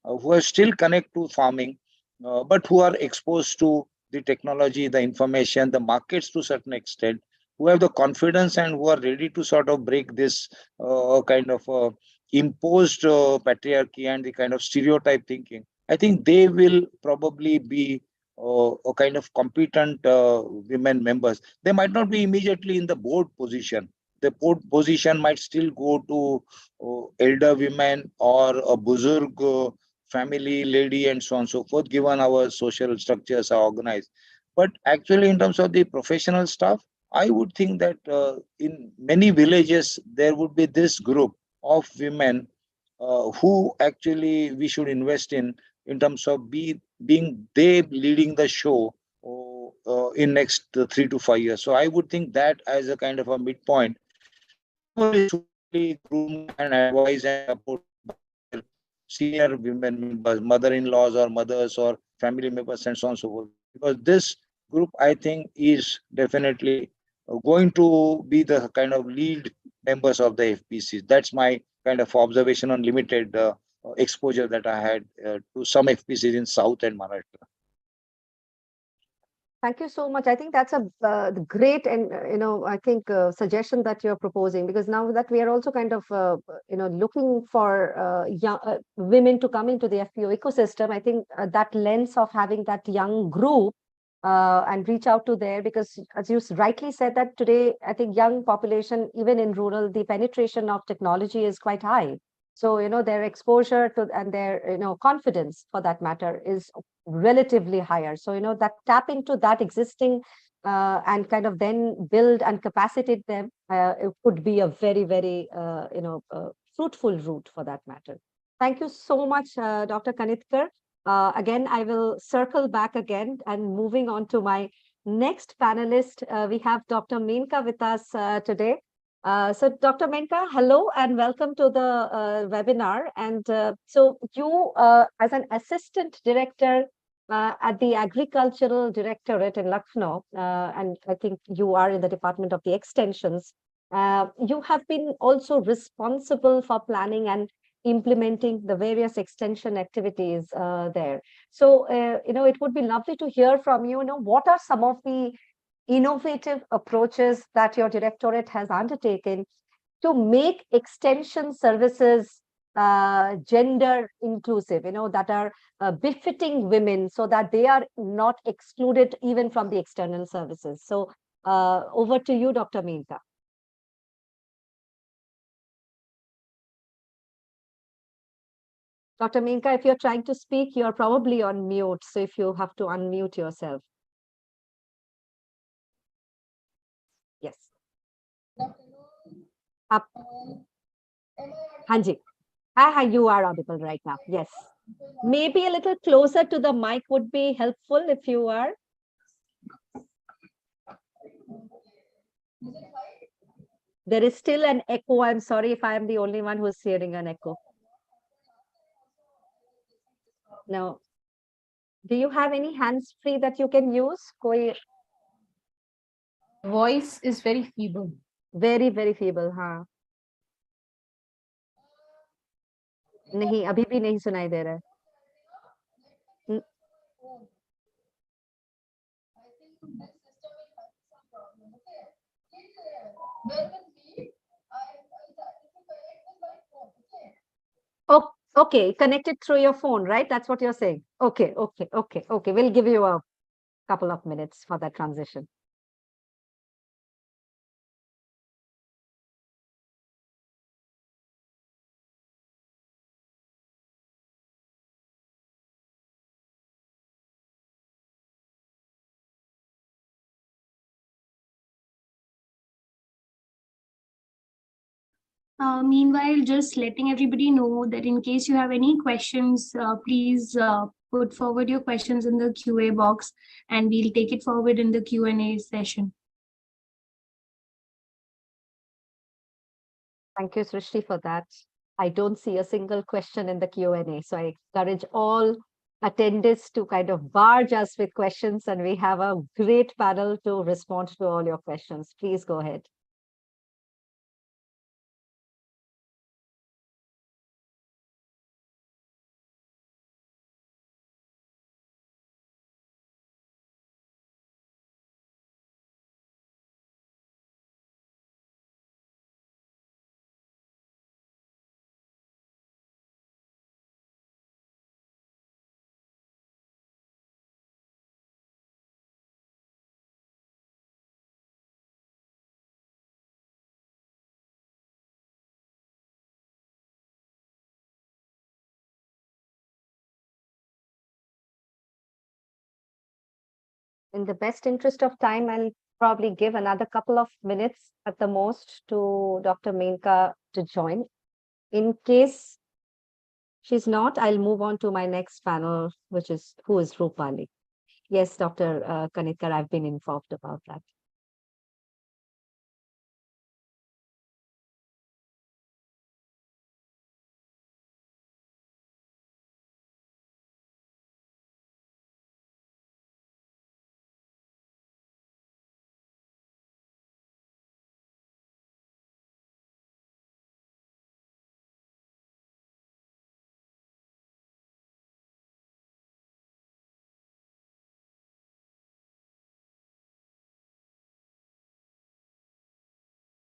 S6: who are still connect to farming, but who are exposed to the technology, the information, the markets to a certain extent, who have the confidence and who are ready to sort of break this kind of imposed patriarchy and the kind of stereotype thinking. I think they will probably be a kind of competent women members. They might not be immediately in the board position. The board position might still go to elder women or a buzurg family lady and so on and so forth, given our social structures are organized. But actually, in terms of the professional staff, I would think that in many villages, there would be this group of women who actually we should invest in terms of being they leading the show in next 3 to 5 years. So I would think that as a kind of a midpoint, whoever is suitably groomed and advised and supported by their senior women members, mother-in-laws or mothers or family members and so on and so forth. Because this group, I think, is definitely going to be the kind of lead members of the FPCs. That's my kind of observation on limited exposure that I had to some FPCs in South and Maharashtra.
S4: Thank you so much. I think that's a great and I think suggestion that you're proposing, because now that we are also kind of looking for young women to come into the FPO ecosystem, I think that lens of having that young group and reach out to there, because as you rightly said that today, I think young population, even in rural, the penetration of technology is quite high. So, their exposure to and their, confidence for that matter is relatively higher. So, that tap into that existing and kind of then build and capacitate them, it could be a very, very, fruitful route for that matter. Thank you so much, Dr. Kanitkar. Again, I will circle back again and moving on to my next panelist. We have Dr. Menka with us today. So Dr. Menka, hello and welcome to the webinar. And so you as an assistant director at the Agricultural Directorate in Lucknow, and I think you are in the Department of the Extensions, you have been also responsible for planning and implementing the various extension activities there. So, it would be lovely to hear from you, what are some of the innovative approaches that your directorate has undertaken to make extension services gender inclusive, that are befitting women so that they are not excluded even from the external services. So over to you, Dr. Menka. Dr. Menka, if you're trying to speak, you're probably on mute. So if you have to unmute yourself. Yes. Up. Hanji. Hi, you are audible right now. Yes. Maybe a little closer to the mic would be helpful if you are. There is still an echo. I'm sorry if I am the only one who's hearing an echo. No. Do you have any hands-free that you can use?
S5: Voice is very feeble.
S4: Very, very feeble, हाँ. नहीं, अभी भी नहीं सुनाई दे रहा है. Oh, okay, connected through your phone, right? That's what you're saying. Okay. We'll give you a couple of minutes for that transition.
S2: Meanwhile, just letting everybody know that in case you have any questions, please put forward your questions in the QA box and we'll take it forward in the Q&A session.
S4: Thank you, Srishti, for that. I don't see a single question in the Q&A. So I encourage all attendees to kind of barge us with questions, and we have a great panel to respond to all your questions. Please go ahead. In the best interest of time, I'll probably give another couple of minutes at the most to Dr. Menka to join. In case she's not, I'll move on to my next panel, who is Rupali. Yes, Dr. Kanitkar, I've been informed about that.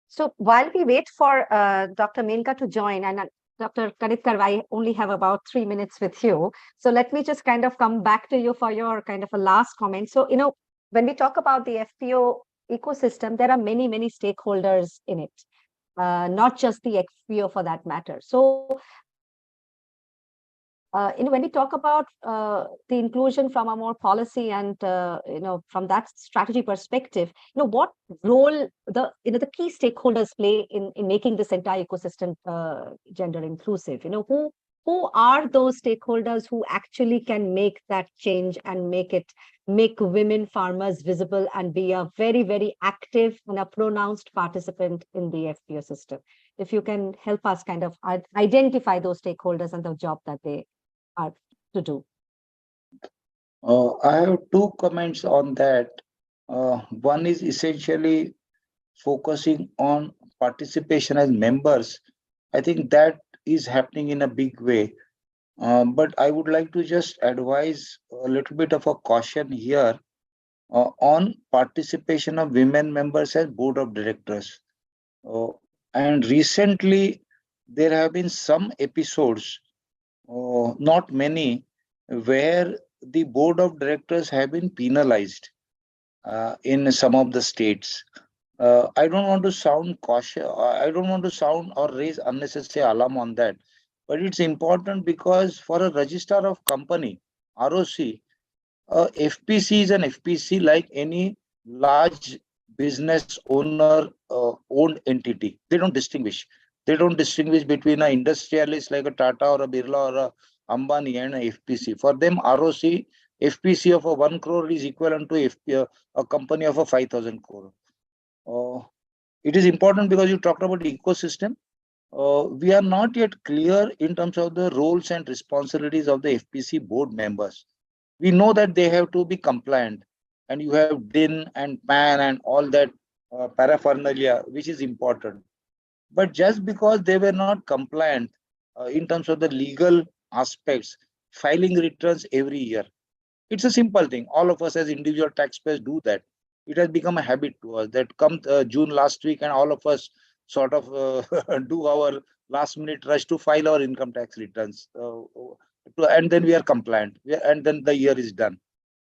S4: So while we wait for Dr. Menka to join, and Dr. Kanitkar, I only have about 3 minutes with you. So let me just kind of come back to you for your kind of a last comment. So, when we talk about the FPO ecosystem, there are many, many stakeholders in it, not just the FPO for that matter. So, when we talk about the inclusion from a more policy and from that strategy perspective, what role the key stakeholders play in making this entire ecosystem gender inclusive? Who are those stakeholders who actually can make that change and make women farmers visible and be a very, very active and a pronounced participant in the FPO system? If you can help us kind of identify those stakeholders and the job that they are to do.
S6: I have two comments on that. One is essentially focusing on participation as members. I think that is happening in a big way. But I would like to just advise a little bit of a caution here on participation of women members as board of directors. And recently, there have been some episodes, not many, where the board of directors have been penalized in some of the states. I don't want to sound cautious. I don't want to sound or raise unnecessary alarm on that. But it's important because for a registrar of company, ROC, FPC is an FPC like any large business owner owned entity. They don't distinguish. They don't distinguish between an industrialist like a Tata or a Birla or a Ambani and a FPC. For them, ROC, FPC of a 1 crore is equivalent to a company of a 5,000 crore. It is important because you talked about ecosystem. We are not yet clear in terms of the roles and responsibilities of the FPC board members. We know that they have to be compliant, and you have DIN and PAN and all that paraphernalia, which is important. But just because they were not compliant in terms of the legal aspects, filing returns every year, it's a simple thing. All of us as individual taxpayers do that. It has become a habit to us that come June last week, and all of us sort of do our last minute rush to file our income tax returns. And then we are compliant, and then the year is done.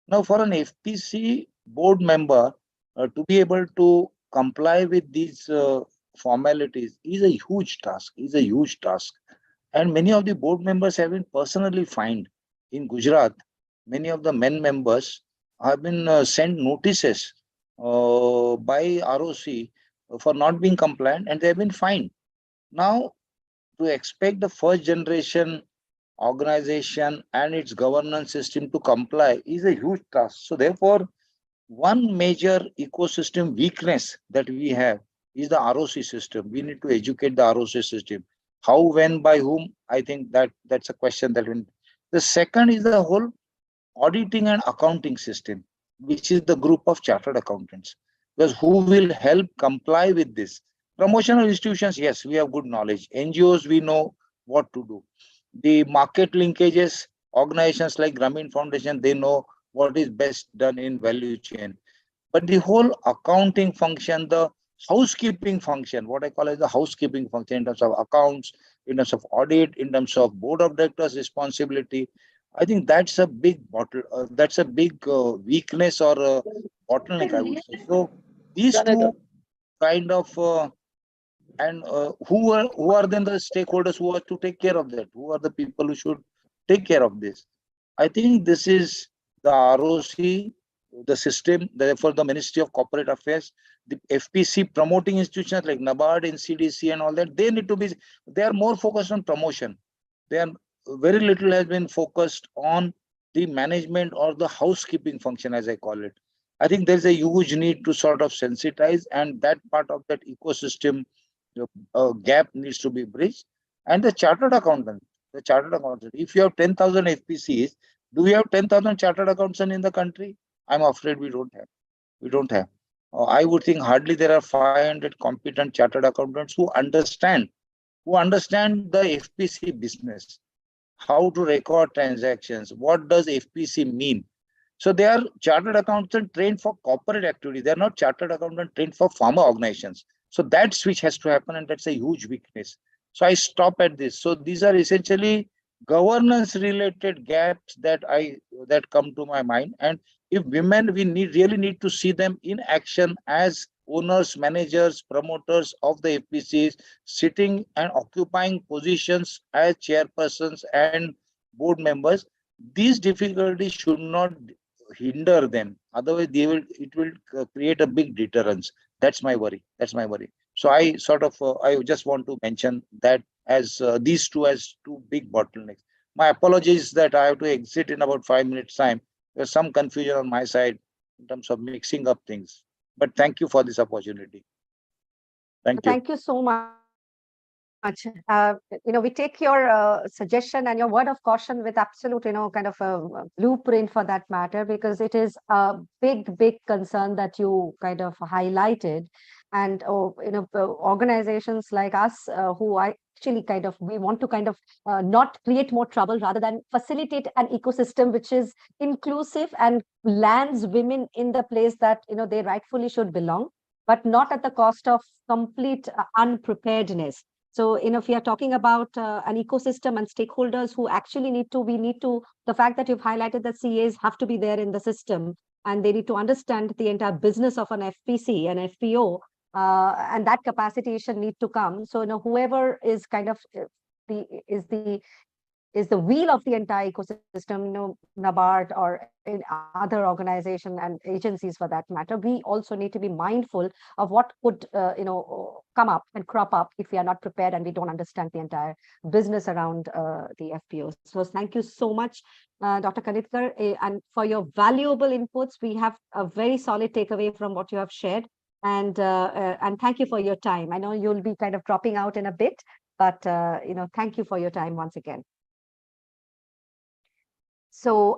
S6: Now, for an FPC board member to be able to comply with these formalities is a huge task. And many of the board members have been personally fined. In Gujarat, many of the men members have been sent notices by ROC for not being compliant, and they have been fined. Now, to expect the first generation organization and its governance system to comply is a huge task. So therefore, one major ecosystem weakness that we have is the ROC system. We need to educate the ROC system. How, when, by whom? I think that's a question that we. The second is the whole auditing and accounting system, which is the group of chartered accountants. Because who will help comply with this? Promotional institutions, yes, we have good knowledge. NGOs, we know what to do. The market linkages, organizations like Grameen Foundation, they know what is best done in value chain. But the whole accounting function, the housekeeping function, what I call as the housekeeping function in terms of accounts, in terms of audit, in terms of board of directors responsibility, I think that's a big that's a big weakness or bottleneck, I would say. So these two kind of and who are then the stakeholders who are to take care of that? Who are the people who should take care of this? I think this is the ROC, the system, therefore the Ministry of Corporate Affairs. the FPC promoting institutions like NABARD, NCDC and all that, they are more focused on promotion. They are very little has been focused on the management or the housekeeping function, as I call it. I think there's a huge need to sort of sensitize, and that part of that ecosystem gap needs to be bridged. And the chartered accountant, if you have 10,000 FPCs, do we have 10,000 chartered accountants in the country? I'm afraid we don't have. I would think hardly there are 500 competent chartered accountants who understand the FPC business, how to record transactions, what does FPC mean. So they are chartered accountants trained for corporate activity. They are not chartered accountants trained for farmer organizations. So that switch has to happen, and that's a huge weakness. So I stop at this. So these are essentially governance related gaps that come to my mind. And if women, we really need to see them in action as owners, managers, promoters of the FPCs, sitting and occupying positions as chairpersons and board members. These difficulties should not hinder them. Otherwise, it will create a big deterrence. That's my worry. So I just want to mention that as these two as two big bottlenecks. My apologies that I have to exit in about 5 minutes time. There's some confusion on my side in terms of mixing up things. But thank you for this opportunity. Thank you.
S4: Thank you so much. We take your suggestion and your word of caution with absolute, kind of a blueprint for that matter, because it is a big concern that you kind of highlighted. And, organizations like us who actually we want to not create more trouble rather than facilitate an ecosystem which is inclusive and lands women in the place that, they rightfully should belong, but not at the cost of complete unpreparedness. So, if we are talking about an ecosystem and stakeholders who actually the fact that you've highlighted that CAs have to be there in the system, and they need to understand the entire business of an FPC, an FPO, and that capacitation need to come. So, whoever is is the wheel of the entire ecosystem, NABARD or in other organizations and agencies for that matter, we also need to be mindful of what could, come up and crop up if we are not prepared and we don't understand the entire business around the FPOs. So thank you so much, Dr. Kanitkar, and for your valuable inputs. We have a very solid takeaway from what you have shared. And thank you for your time. I know you'll be kind of dropping out in a bit, but, thank you for your time once again. So,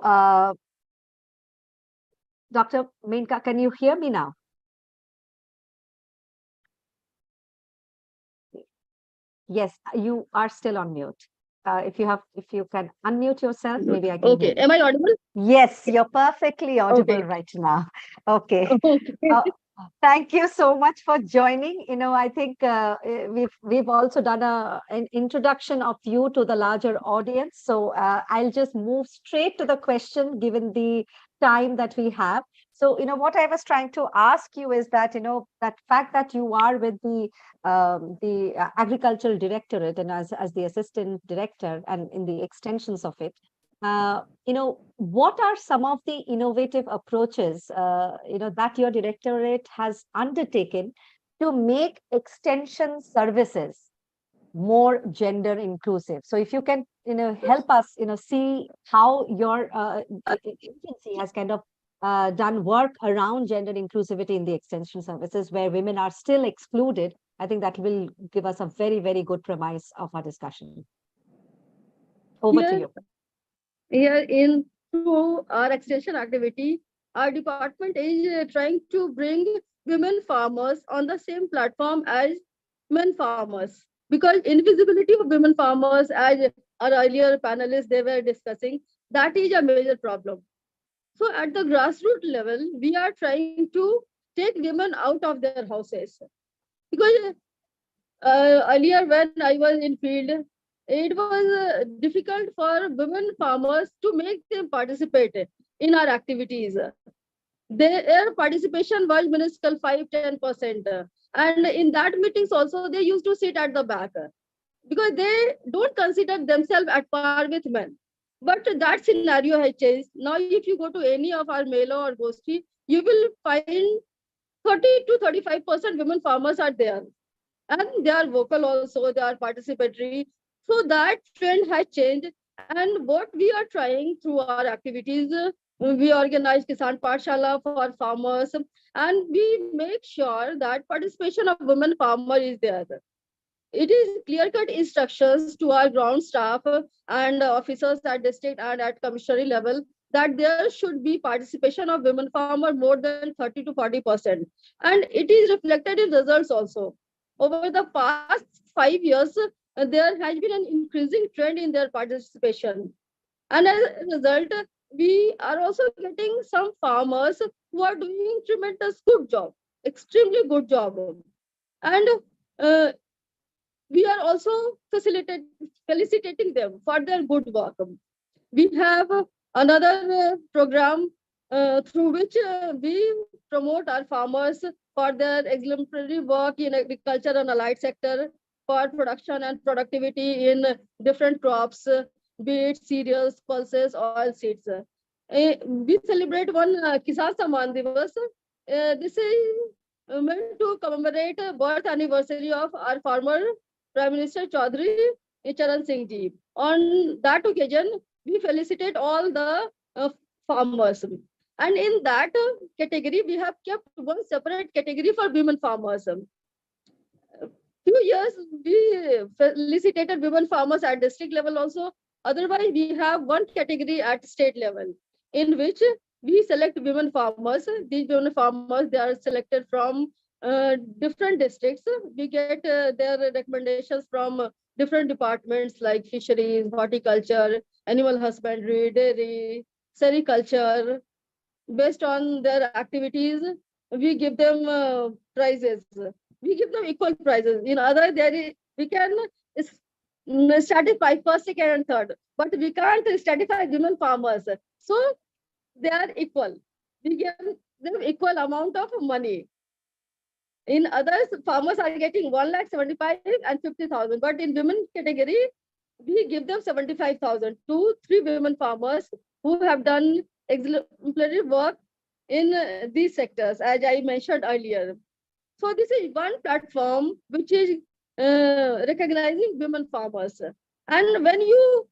S4: Dr. Menka, can you hear me now? Yes, you are still on mute. If you can unmute yourself, maybe I can.
S7: Okay, am I audible?
S4: Yes, you're perfectly audible right now. Okay. Thank you so much for joining. I think we've also done an introduction of you to the larger audience. So I'll just move straight to the question given the time that we have. So, what I was trying to ask you is that, that fact that you are with the agricultural directorate and as the assistant director and in the extensions of it, what are some of the innovative approaches, that your directorate has undertaken to make extension services more gender inclusive? So if you can, help us, see how your agency has kind of done work around gender inclusivity in the extension services where women are still excluded, I think that will give us a very, very good premise of our discussion. Over to you.
S7: Here in through our extension activity, our department is trying to bring women farmers on the same platform as men farmers, because invisibility of women farmers, as our earlier panelists they were discussing, that is a major problem. So at the grassroots level, we are trying to take women out of their houses, because earlier when I was in field, it was difficult for women farmers to make them participate in our activities. Their participation was minuscule, 5-10%. And in that meetings also, they used to sit at the back because they don't consider themselves at par with men. But that scenario has changed. Now, if you go to any of our Mela or Goshti, you will find 30 to 35% women farmers are there. And they are vocal also, they are participatory. So that trend has changed. And what we are trying through our activities, we organize Kisan Pathshala for farmers, and we make sure that participation of women farmer is there. It is clear-cut instructions to our ground staff and officers at district and at commissary level that there should be participation of women farmer more than 30 to 40%. And it is reflected in results also. Over the past 5 years, there has been an increasing trend in their participation. And as a result, we are also getting some farmers who are doing tremendous good job, extremely good job. And uh, we are also felicitating them for their good work. We have another program through which we promote our farmers for their exemplary work in agriculture and allied sector, for production and productivity in different crops, be it cereals, pulses, oil seeds. We celebrate one Kisan Samman Divas. This is meant to commemorate birth anniversary of our former Prime Minister Chaudhary Charan Singh Ji. On that occasion, we felicitate all the farmers. And in that category, we have kept one separate category for women farmers. Few years, we felicitated women farmers at district level also. Otherwise, we have one category at state level in which we select women farmers. These women farmers, they are selected from different districts. We get their recommendations from different departments like fisheries, horticulture, animal husbandry, dairy, sericulture. Based on their activities, we give them prizes. We give them equal prizes. In other, we can stratify first, second, and third, but we can't stratify women farmers. So they are equal. We give them equal amount of money. In others, farmers are getting 1,75,000 and 50,000, but in women category, we give them 75,000 to 3 women farmers who have done exemplary work in these sectors, as I mentioned earlier. So this is one platform which is recognizing women farmers. And when you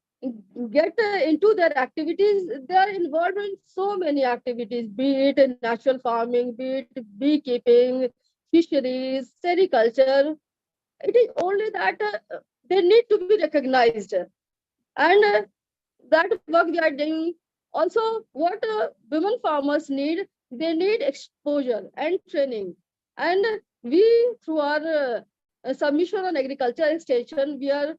S7: get into their activities, they are involved in so many activities, be it in natural farming, be it beekeeping, fisheries, sericulture. It is only that they need to be recognized. And that work we are doing. Also, what women farmers need, they need exposure and training. And we, through our submission on agriculture extension, we are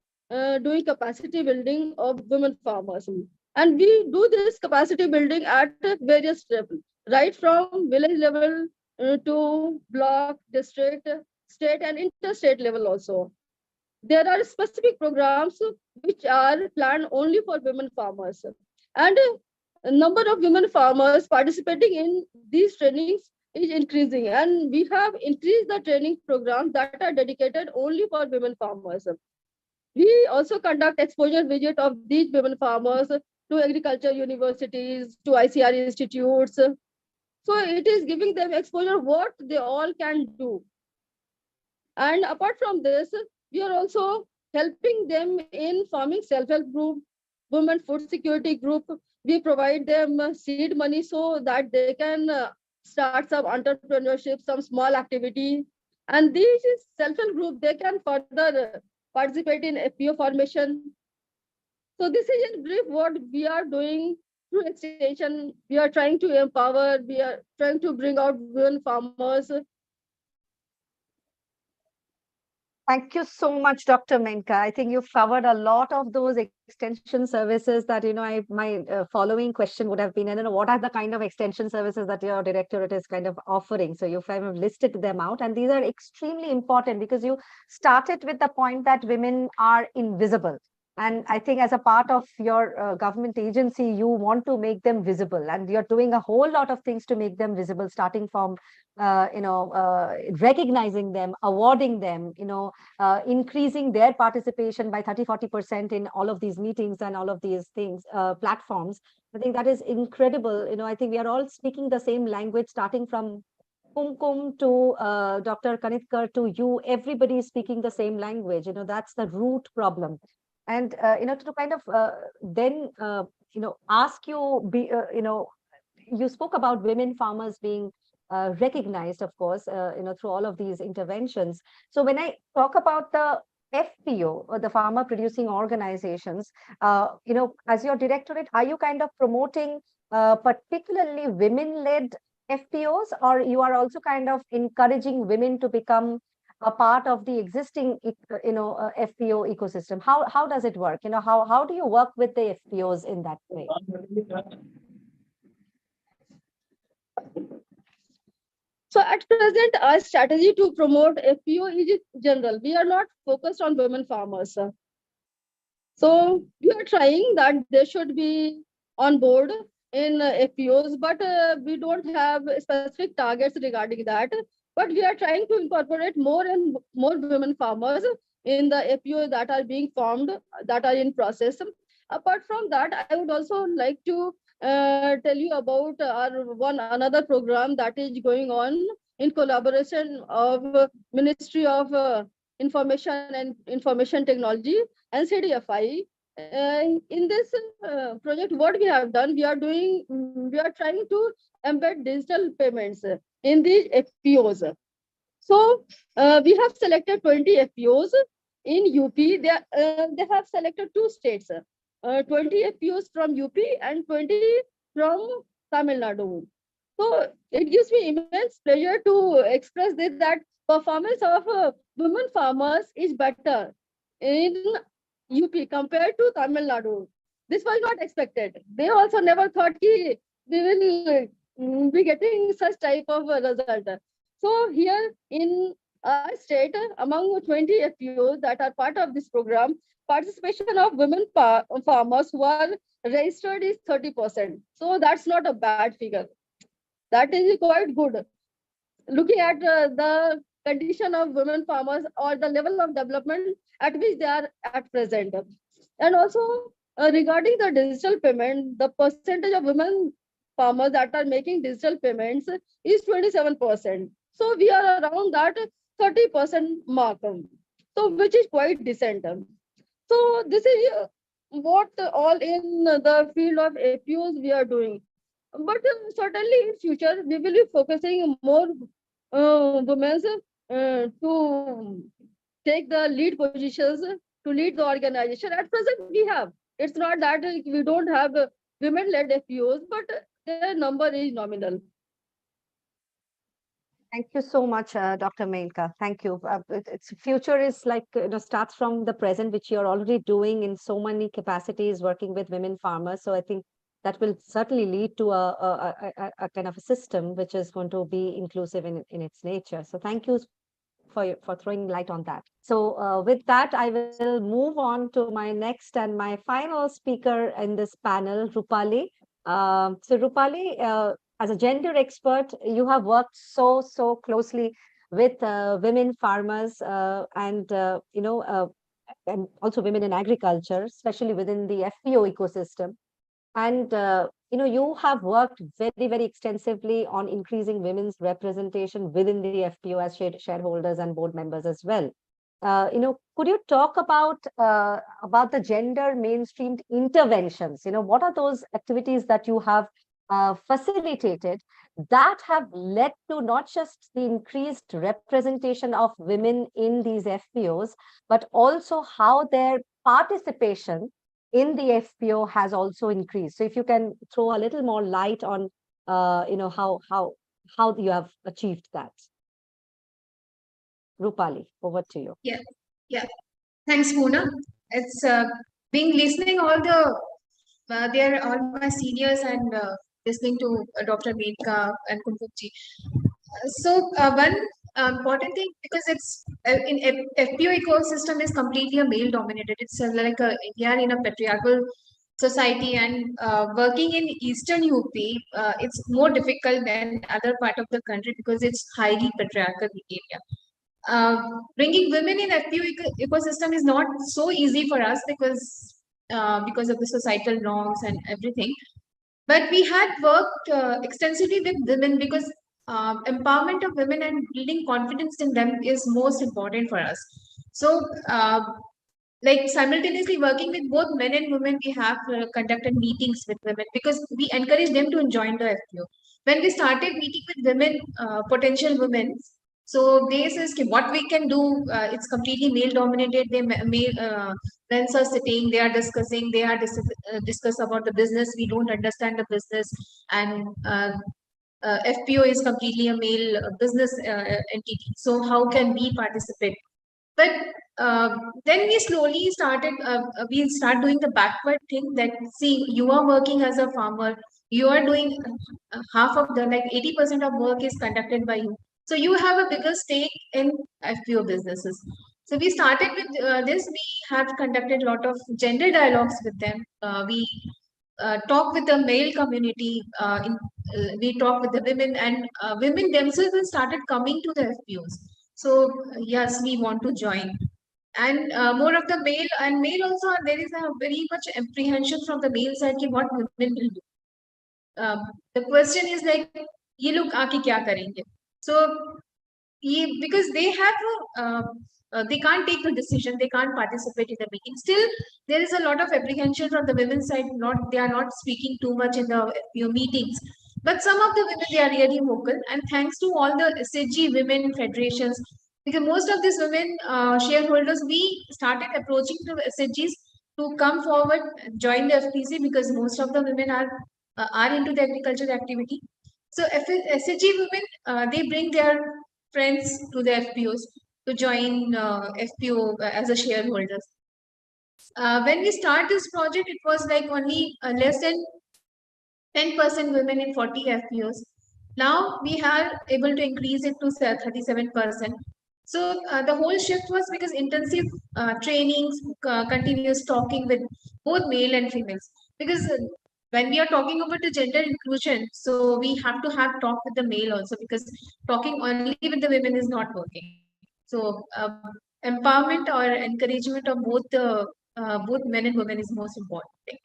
S7: doing capacity building of women farmers. And we do this capacity building at various levels, right from village level to block, district, state, and interstate level also. There are specific programs which are planned only for women farmers. And a number of women farmers participating in these trainings is increasing. And we have increased the training programs that are dedicated only for women farmers. We also conduct exposure visit of these women farmers to agriculture universities, to ICR institutes. So it is giving them exposure what they all can do. And apart from this, we are also helping them in forming self-help group, women food security group. We provide them seed money so that they can start some entrepreneurship, some small activity. And these self-help group, they can further participate in FPO formation. So this is in brief what we are doing through extension. We are trying to empower, we are trying to bring out women farmers.
S4: Thank you so much, Dr. Menka. I think you've covered a lot of those extension services that, my following question would have been, I don't know, what are the kind of extension services that your directorate is kind of offering? So you've kind of listed them out, and these are extremely important because you started with the point that women are invisible. And I think as a part of your government agency, you want to make them visible, and you're doing a whole lot of things to make them visible, starting from, recognizing them, awarding them, increasing their participation by 30-40% in all of these meetings and all of these things, platforms. I think that is incredible. I think we are all speaking the same language, starting from Kumkum to Dr. Kanitkar to you, everybody is speaking the same language. That's the root problem. And, to kind of then, ask you, you spoke about women farmers being recognized, of course, through all of these interventions. So when I talk about the FPO, or the farmer producing organizations, as your directorate, are you kind of promoting particularly women-led FPOs, or you are also kind of encouraging women to become a part of the existing, FPO ecosystem? How does it work? How do you work with the FPOs in that way?
S7: So at present, our strategy to promote FPO is general. We are not focused on women farmers. So we are trying that they should be on board in FPOs, but we don't have specific targets regarding that. But we are trying to incorporate more and more women farmers in the FPOs that are being formed, that are in process. Apart from that, I would also like to tell you about our another program that is going on in collaboration of Ministry of Information and Information Technology and CDFI. In this project, what we have done, we are trying to embed digital payments in the FPOs. So we have selected 20 FPOs in UP. They have selected 2 states, 20 FPOs from UP and 20 from Tamil Nadu. So it gives me immense pleasure to express this, that performance of women farmers is better in UP compared to Tamil Nadu. This was not expected. They also never thought we will be getting such type of result. So here in our state, among 20 FPOs that are part of this program, participation of women farmers who are registered is 30%. So that's not a bad figure. That is quite good. Looking at the condition of women farmers or the level of development at which they are at present. And also regarding the digital payment, the percentage of women farmers that are making digital payments is 27%. So we are around that 30% mark, so which is quite decent. So this is what all in the field of FPOs we are doing. But certainly in future, we will be focusing more women to take the lead positions, to lead the organization. At present, we have. It's not that we don't have women-led FPOs, but their number is nominal.
S4: Thank you so much, Dr. Melka. Thank you. Its future is like, starts from the present, which you're already doing in so many capacities, working with women farmers. So I think that will certainly lead to a kind of a system which is going to be inclusive in its nature. So thank you for throwing light on that. So with that, I will move on to my next and my final speaker in this panel, Rupali. So Rupali, as a gender expert, you have worked so closely with women farmers and also women in agriculture, especially within the FPO ecosystem. And you have worked very extensively on increasing women's representation within the FPO as shareholders and board members as well. Could you talk about the gender mainstreamed interventions? What are those activities that you have facilitated that have led to not just the increased representation of women in these FPOs, but also how their participation in the FPO has also increased? So if you can throw a little more light on how you have achieved that. Rupali, over to you.
S1: Yeah. Thanks, Poona. It's being listening all they're all my seniors and listening to Dr. Melka and Kumkumji. So one important thing, because it's in FPO ecosystem is completely a male dominated. It's like we are in a patriarchal society, and working in Eastern UP, it's more difficult than other part of the country because it's highly patriarchal area. Bringing women in FPO ecosystem is not so easy for us because of the societal norms and everything. But we had worked extensively with women because
S8: empowerment of women and building confidence in them is most important for us. So, like simultaneously working with both men and women, we have conducted meetings with women because we encourage them to join the FPO. When we started meeting with women, potential women, so they says what we can do. It's completely male dominated. Men are sitting, they are discussing, they are discuss about the business. We don't understand the business, and FPO is completely a male business entity. So how can we participate? But then we slowly started, we start doing the backward thing that, see, you are working as a farmer, you are doing half of the, like 80% of work is conducted by you. So you have a bigger stake in FPO businesses. So we started with this, we have conducted a lot of gender dialogues with them. We talk with the male community, we talk with the women, and women themselves have started coming to the FPOs. So yes, we want to join. And more of the male also, there is a very much apprehension from the male side ki what women will do. The question is like, ye log aake kya karenge? So because they can't take the decision, they can't participate in the meeting. Still, there is a lot of apprehension from the women's side. They are not speaking too much in the meetings. But some of the women, they are really vocal, and thanks to all the SHG women federations, because most of these women shareholders, we started approaching the SHGs to come forward, join the FPC, because most of the women are into the agricultural activity. So SHG women, they bring their friends to the FPOs to join FPO as a shareholders. When we start this project, it was like only less than 10% women in 40 FPOs. Now we are able to increase it to 37%. So the whole shift was because intensive trainings, continuous talking with both male and females. Because when we are talking about the gender inclusion, so we have to have talk with the male also, because talking only with the women is not working. So empowerment or encouragement of both men and women is most important thing.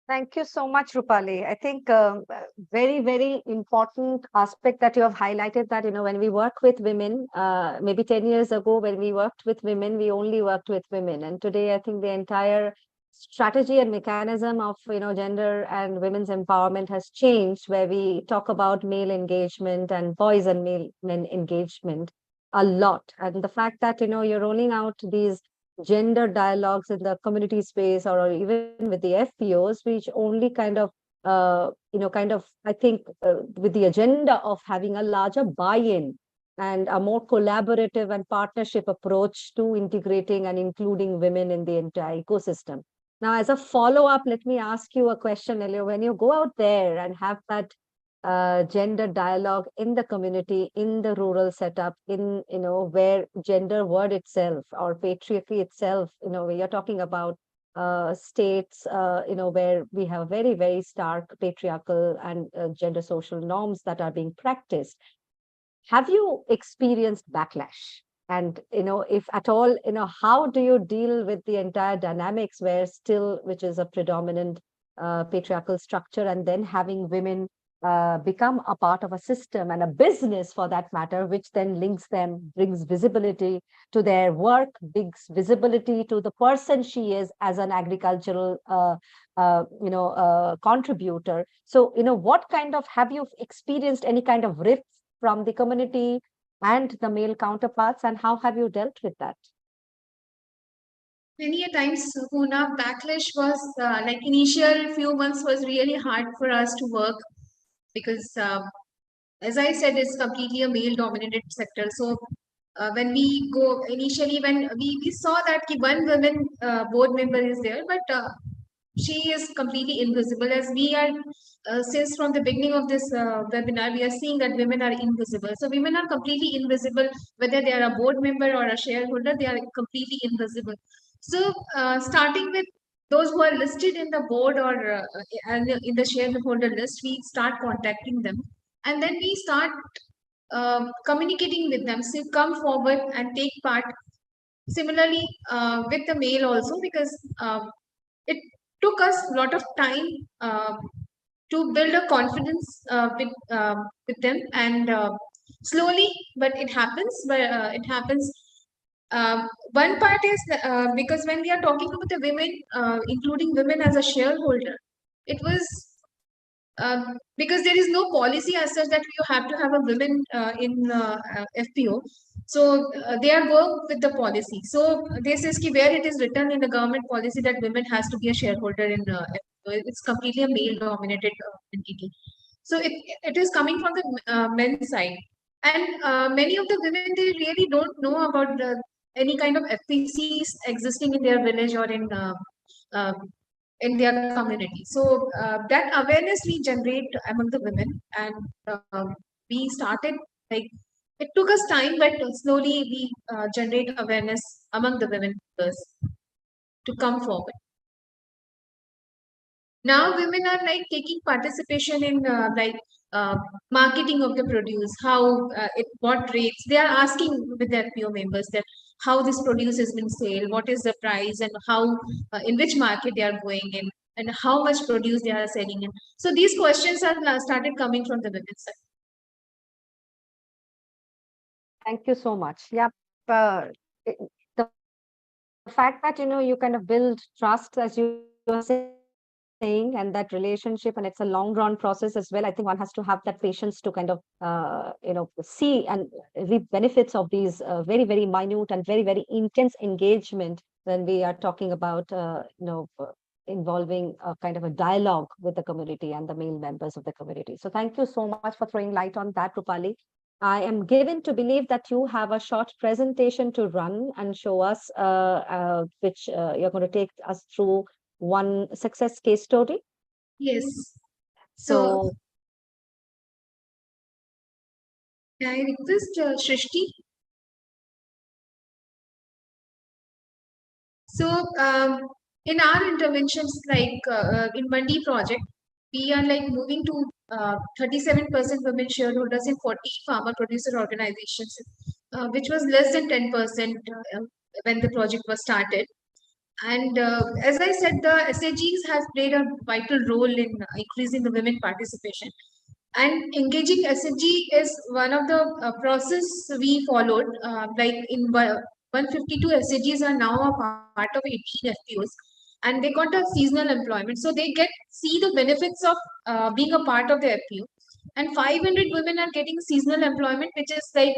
S4: Thank you so much, Rupali. I think very, very important aspect that you have highlighted, that, when we work with women, maybe 10 years ago, when we worked with women, we only worked with women. And today, I think the entire strategy and mechanism of, gender and women's empowerment has changed, where we talk about male engagement and boys and men engagement a lot. And the fact that, you're rolling out these gender dialogues in the community space, or even with the FPOs, which only kind of, I think, with the agenda of having a larger buy-in and a more collaborative and partnership approach to integrating and including women in the entire ecosystem. Now, as a follow-up, let me ask you a question, Elio. When you go out there and have that gender dialogue in the community, in the rural setup, in where gender word itself or patriarchy itself, where you're talking about states, where we have very, very stark patriarchal and gender social norms that are being practiced. Have you experienced backlash? And if at all, how do you deal with the entire dynamics where still, which is a predominant patriarchal structure, and then having women become a part of a system and a business for that matter, which then links them, brings visibility to their work, brings visibility to the person she is as an agricultural contributor. So, what kind of, have you experienced any kind of rifts from the community and the male counterparts, and how have you dealt with that?
S8: Many a times, Poona, backlash was like initial few months was really hard for us to work, because as I said, it's completely a male dominated sector. So when we go initially, when we saw that one woman board member is there, but she is completely invisible, as we are since from the beginning of this webinar, we are seeing that women are invisible. So women are completely invisible, whether they are a board member or a shareholder, they are completely invisible. So starting with those who are listed in the board or in the shareholder list, we start contacting them, and then we start communicating with them. So come forward and take part. Similarly, with the male also, because it took us a lot of time to build a confidence with them, and slowly, but it happens. But it happens. One part is because when we are talking about the women, including women as a shareholder, it was because there is no policy as such that you have to have a women in FPO. So they are work with the policy. So they says ki where it is written in the government policy that women has to be a shareholder in FPO, it's completely a male dominated entity. So it is coming from the men's side, and many of the women, they really don't know about any kind of FPCs existing in their village or uh, in their community. So that awareness we generate among the women, and we started like it took us time, but slowly we generate awareness among the women first to come forward. Now women are like taking participation in marketing of the produce, how at what rates they are asking with their PO members that how this produce has been sold, what is the price, and how in which market they are going in, and how much produce they are selling in. So these questions are started coming from the women's side.
S4: Thank you so much. Yeah, the fact that you kind of build trust, as you were saying, and that relationship, and it's a long run process as well. I think one has to have that patience to kind of see and reap benefits of these very, very minute and very, very intense engagement when we are talking about involving a kind of a dialogue with the community and the male members of the community. So thank you so much for throwing light on that, Rupali. I am given to believe that you have a short presentation to run and show us, which you're going to take us through one success case story.
S8: Yes.
S4: So
S8: can I request Shrishti? So in our interventions, like in MANDI project, we are like moving to 37% women shareholders in 40 farmer producer organizations, which was less than 10% when the project was started. And as I said, the SAGs has played a vital role in increasing the women participation. And engaging SAG is one of the process we followed. Like in 152 SAGs are now a part of 18 FPOs, and they got a seasonal employment. So they get see the benefits of being a part of the FPO. And 500 women are getting seasonal employment, which is like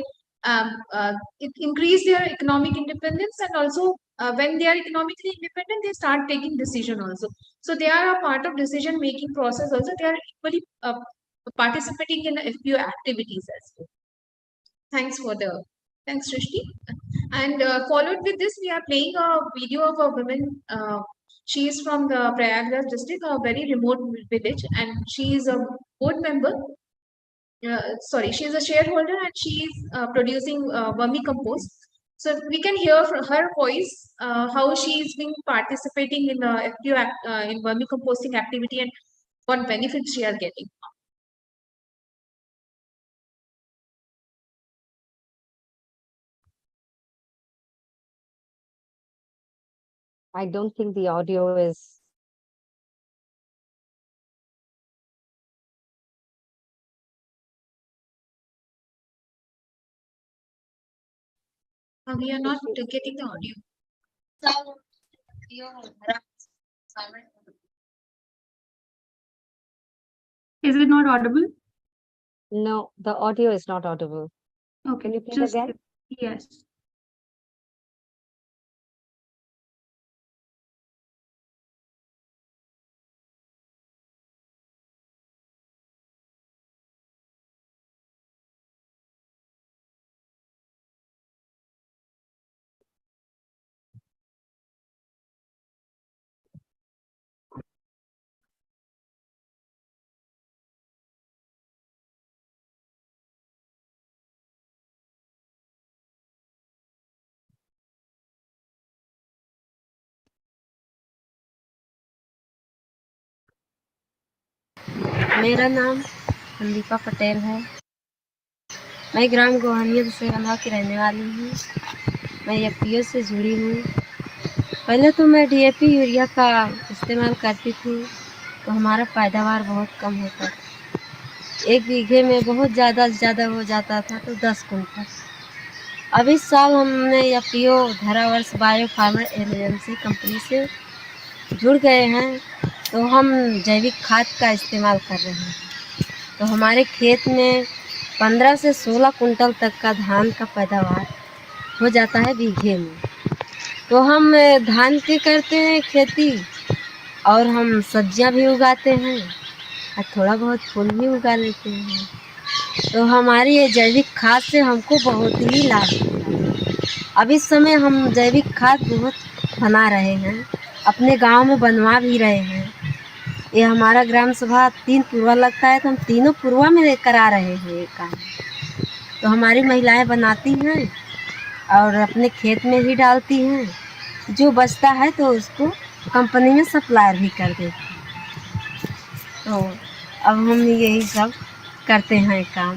S8: it increase their economic independence, and also when they are economically independent, they start taking decision also. So they are a part of decision making process also. They are equally participating in FPO activities as well. Thanks, Srishti. And followed with this, we are playing a video of a woman. She is from the Prayagraj district, a very remote village, and she is a board member. Sorry, she is a shareholder, and she is producing vermicompost. So we can hear from her voice how she is been participating in FPO in vermicomposting activity, and what benefits she are getting.
S4: I don't think the audio is.
S8: We are not getting the audio.
S2: Is it not audible?
S4: No, the audio is not audible.
S2: Okay,
S4: Can you play
S2: just
S4: again?
S2: yes.
S9: मेरा नाम संदीपा पटेल है। मैं ग्राम गोहनिया से की रहने वाली हूँ। मैं FPO से जुड़ी हूँ। पहले तो मैं DAP यूरिया का इस्तेमाल करती थी, तो हमारा पैदावार बहुत कम होता था। 1 बीघे में बहुत ज़्यादा से ज़्यादा हो जाता था तो 10 कुंटल। अब इस साल हमने FPO Dharavarsh bio farmer agency company से जुड़ गए हैं, तो हम जैविक खाद का इस्तेमाल कर रहे हैं। तो हमारे खेत में 15 से 16 कुंटल तक का धान का पैदावार हो जाता है बीघे में। तो हम धान की करते हैं खेती, और हम सब्जियां भी उगाते हैं और थोड़ा बहुत फूल भी उगा लेते हैं। तो हमारी ये जैविक खाद से हमको बहुत ही लाभ होता है। अब इस समय हम जैविक खाद बहुत बना रहे हैं, अपने गांव में बनवा भी रहे हैं। ये हमारा ग्राम सभा 3 पुरवा लगता है, तो हम तीनों पुरवा में करा रहे हैं ये काम। तो हमारी महिलाएं बनाती हैं और अपने खेत में ही डालती हैं, जो बचता है तो उसको कंपनी में सप्लाई भी कर देती हैं। तो अब हम यही सब करते हैं काम।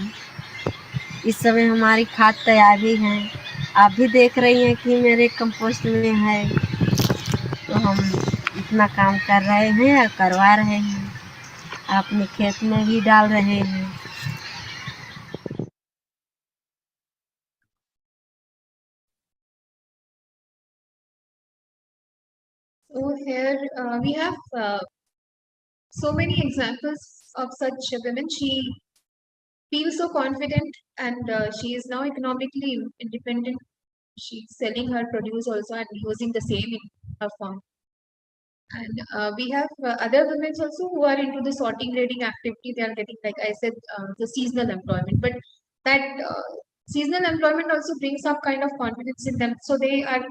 S9: इस समय हमारी खाद तैयार भी है, आप भी देख रही हैं कि मेरे कंपोस्ट में है। तो हम इतना काम कर रहे हैं और करवा रहे हैं, अपने खेत में भी डाल रहे हैं।
S8: So here we have so many examples of such women. She feels so confident, and she is now economically independent. She's selling her produce also and using the same in her farm. And we have other women also who are into the sorting grading activity. They are getting, like I said, the seasonal employment. But that seasonal employment also brings some kind of confidence in them. So they are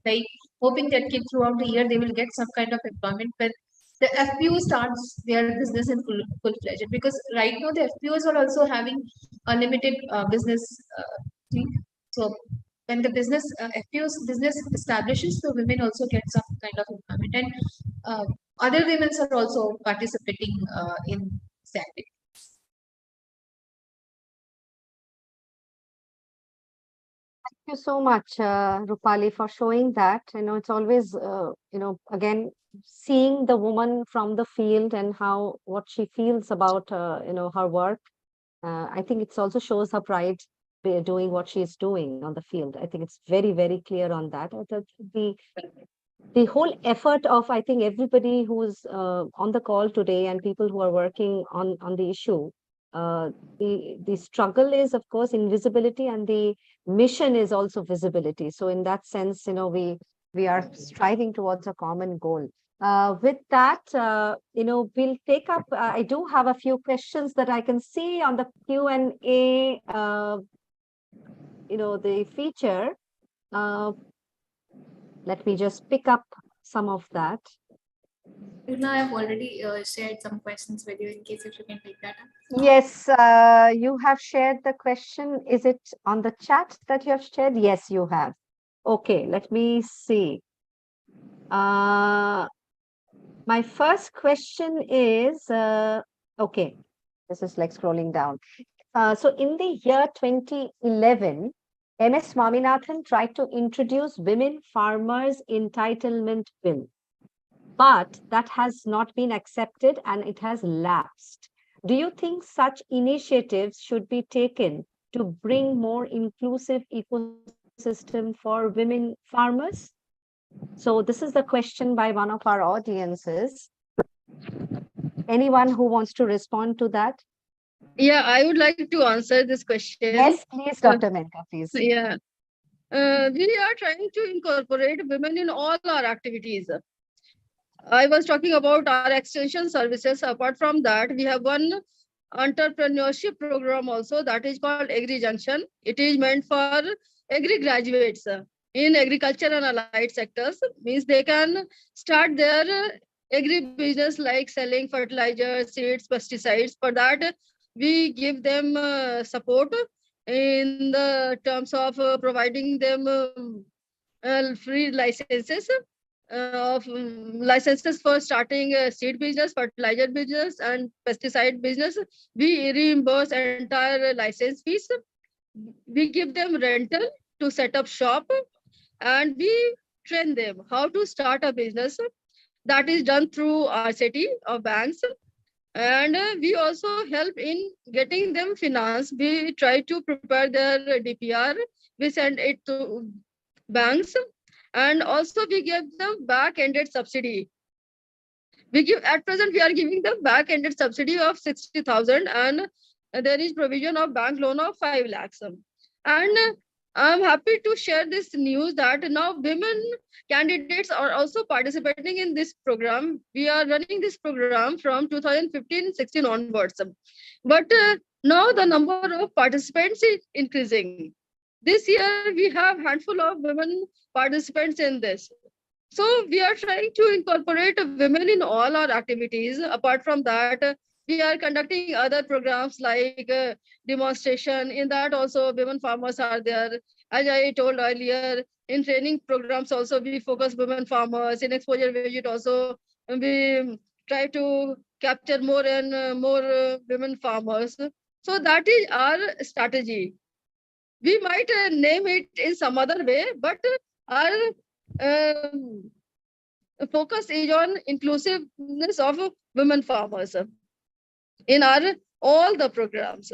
S8: like hoping that throughout the year they will get some kind of employment. But the FPO starts their business in full fledged, because right now the FPOs are also having a limited business thing. So when the business FPO's business establishes, the women also get some kind of employment, and other women are also participating in this activity.
S4: Thank you so much, Rupali, for showing that. It's always, again, seeing the woman from the field and what she feels about, her work. I think it also shows her pride doing what she is doing on the field. I think it's very, very clear on that. The whole effort of, I think, everybody who's on the call today and people who are working on the issue, the struggle is, of course, invisibility, and the mission is also visibility. So in that sense, we are striving towards a common goal. With that, we'll take up, I do have a few questions that I can see on the Q&A, the feature. Let me just pick up some of that.
S1: Now I've already shared some questions with you, in case if you can take that up.
S4: Yes, you have shared the question. Is it on the chat that you have shared? Yes, you have. Okay, let me see. My first question is, okay, this is like scrolling down. So in the year 2011, MS Swaminathan tried to introduce Women Farmers Entitlement Bill, but that has not been accepted and it has lapsed. Do you think such initiatives should be taken to bring more inclusive ecosystem for women farmers? So this is the question by one of our audiences. Anyone who wants to respond to that?
S7: Yeah, I would like to answer this question.
S4: Yes, please, Dr. Menka, please.
S7: Yeah. We are trying to incorporate women in all our activities. I was talking about our extension services. Apart from that, we have one entrepreneurship program also, that is called Agri Junction. It is meant for agri graduates in agriculture and allied sectors. Means they can start their agri business like selling fertilizers, seeds, pesticides. For that, we give them support in the terms of providing them free licenses licenses for starting a seed business, fertilizer business, and pesticide business. We reimburse entire license fees. We give them rental to set up shop, and we train them how to start a business. that is done through our city or banks. And we also help in getting them finance. We try to prepare their DPR. We send it to banks, and also we give them back-ended subsidy. We give, at present, we are giving them back-ended subsidy of 60,000, and there is provision of bank loan of 5 lakhs. And I'm happy to share this news that now women candidates are also participating in this program. We are running this program from 2015-16 onwards. But now the number of participants is increasing. This year, we have handful of women participants in this. So we are trying to incorporate women in all our activities. Apart from that, we are conducting other programs like demonstration. In that also, women farmers are there. As I told earlier, in training programs also, we focus women farmers. In exposure visit also, we try to capture more and more women farmers. So that is our strategy. We might name it in some other way, but our focus is on inclusiveness of women farmers in our all the programs.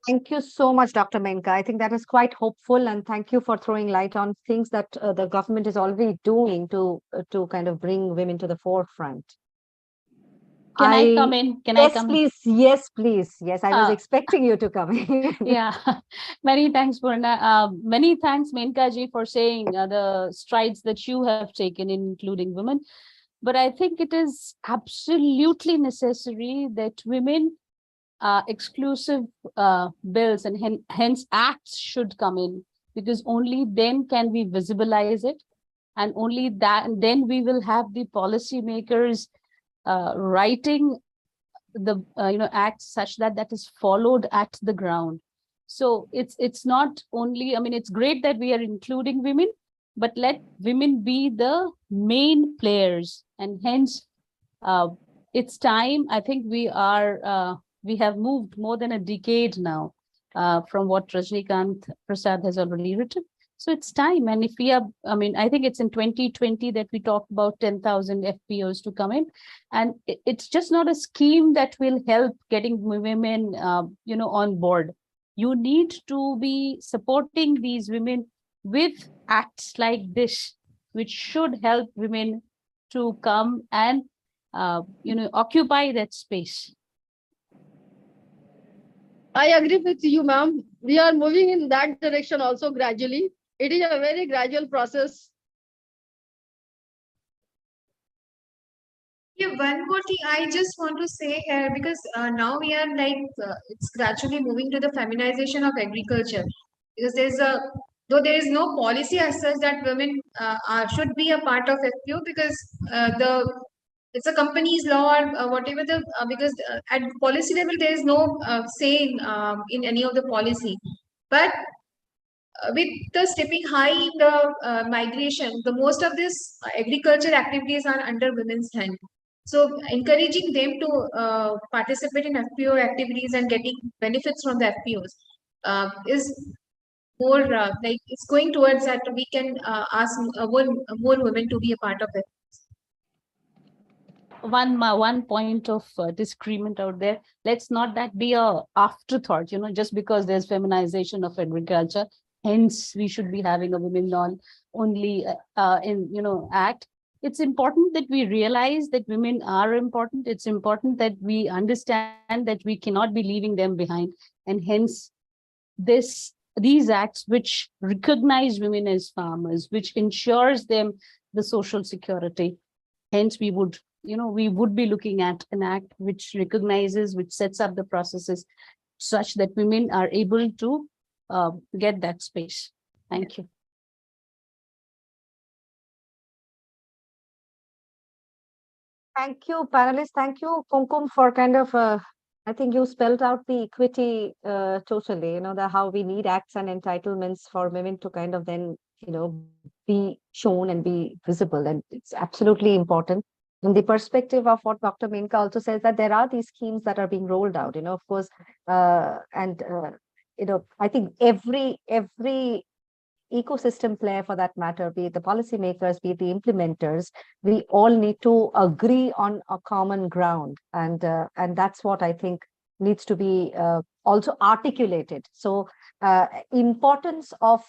S4: Thank you so much, Dr. Menka. I think that is quite hopeful, and thank you for throwing light on things that the government is already doing to kind of bring women to the forefront.
S5: Can I come in? Can I come
S4: please. In? Yes, please. Yes, I was expecting you to come in.
S5: Yeah, many thanks, Purna. Many thanks, Menka ji, for saying the strides that you have taken, including women. But I think it is absolutely necessary that women exclusive bills and hence acts should come in, because only then can we visualize it, and only that then we will have the policymakers writing the acts such that that is followed at the ground. So it's not only, I mean, it's great that we are including women, but let women be the main players, and hence it's time. I think we have moved more than a decade now from what Rajnikant Prasad has already written. So it's time. And if we are, I mean, I think it's in 2020 that we talked about 10,000 FPOs to come in. And it's just not a scheme that will help getting women, on board. You need to be supporting these women with acts like this, which should help women to come and, occupy that space.
S7: I agree with you, ma'am. We are moving in that direction also gradually. It is a very gradual process.
S8: Yeah, one more thing I just want to say here, because now we are like, it's gradually moving to the feminization of agriculture. Because though there is no policy as such that women should be a part of FPO, because it's a company's law or whatever because at policy level there is no say in any of the policy. But with the stepping high in the migration, the most of these agriculture activities are under women's hand. So encouraging them to participate in FPO activities and getting benefits from the FPOs is more like it's going towards that we can ask more women to be a part of it.
S5: One point of disagreement out there. Let's not that be a afterthought, just because there's feminization of agriculture, hence we should be having a women law only act. It's important that we realize that women are important. It's important that we understand that we cannot be leaving them behind, and hence these acts which recognize women as farmers, which ensures them the social security. Hence we would be looking at an act which recognizes, which sets up the processes such that women are able to get that space. Thank you.
S4: Thank you, panelists. Thank you, Kumkum, for kind of, I think you spelled out the equity totally, how we need acts and entitlements for women to kind of then, be shown and be visible. And it's absolutely important. From the perspective of what Dr. Menka also says, that there are these schemes that are being rolled out, of course, I think every ecosystem player for that matter, be it the policymakers, be it the implementers, we all need to agree on a common ground. And that's what I think needs to be also articulated. So importance of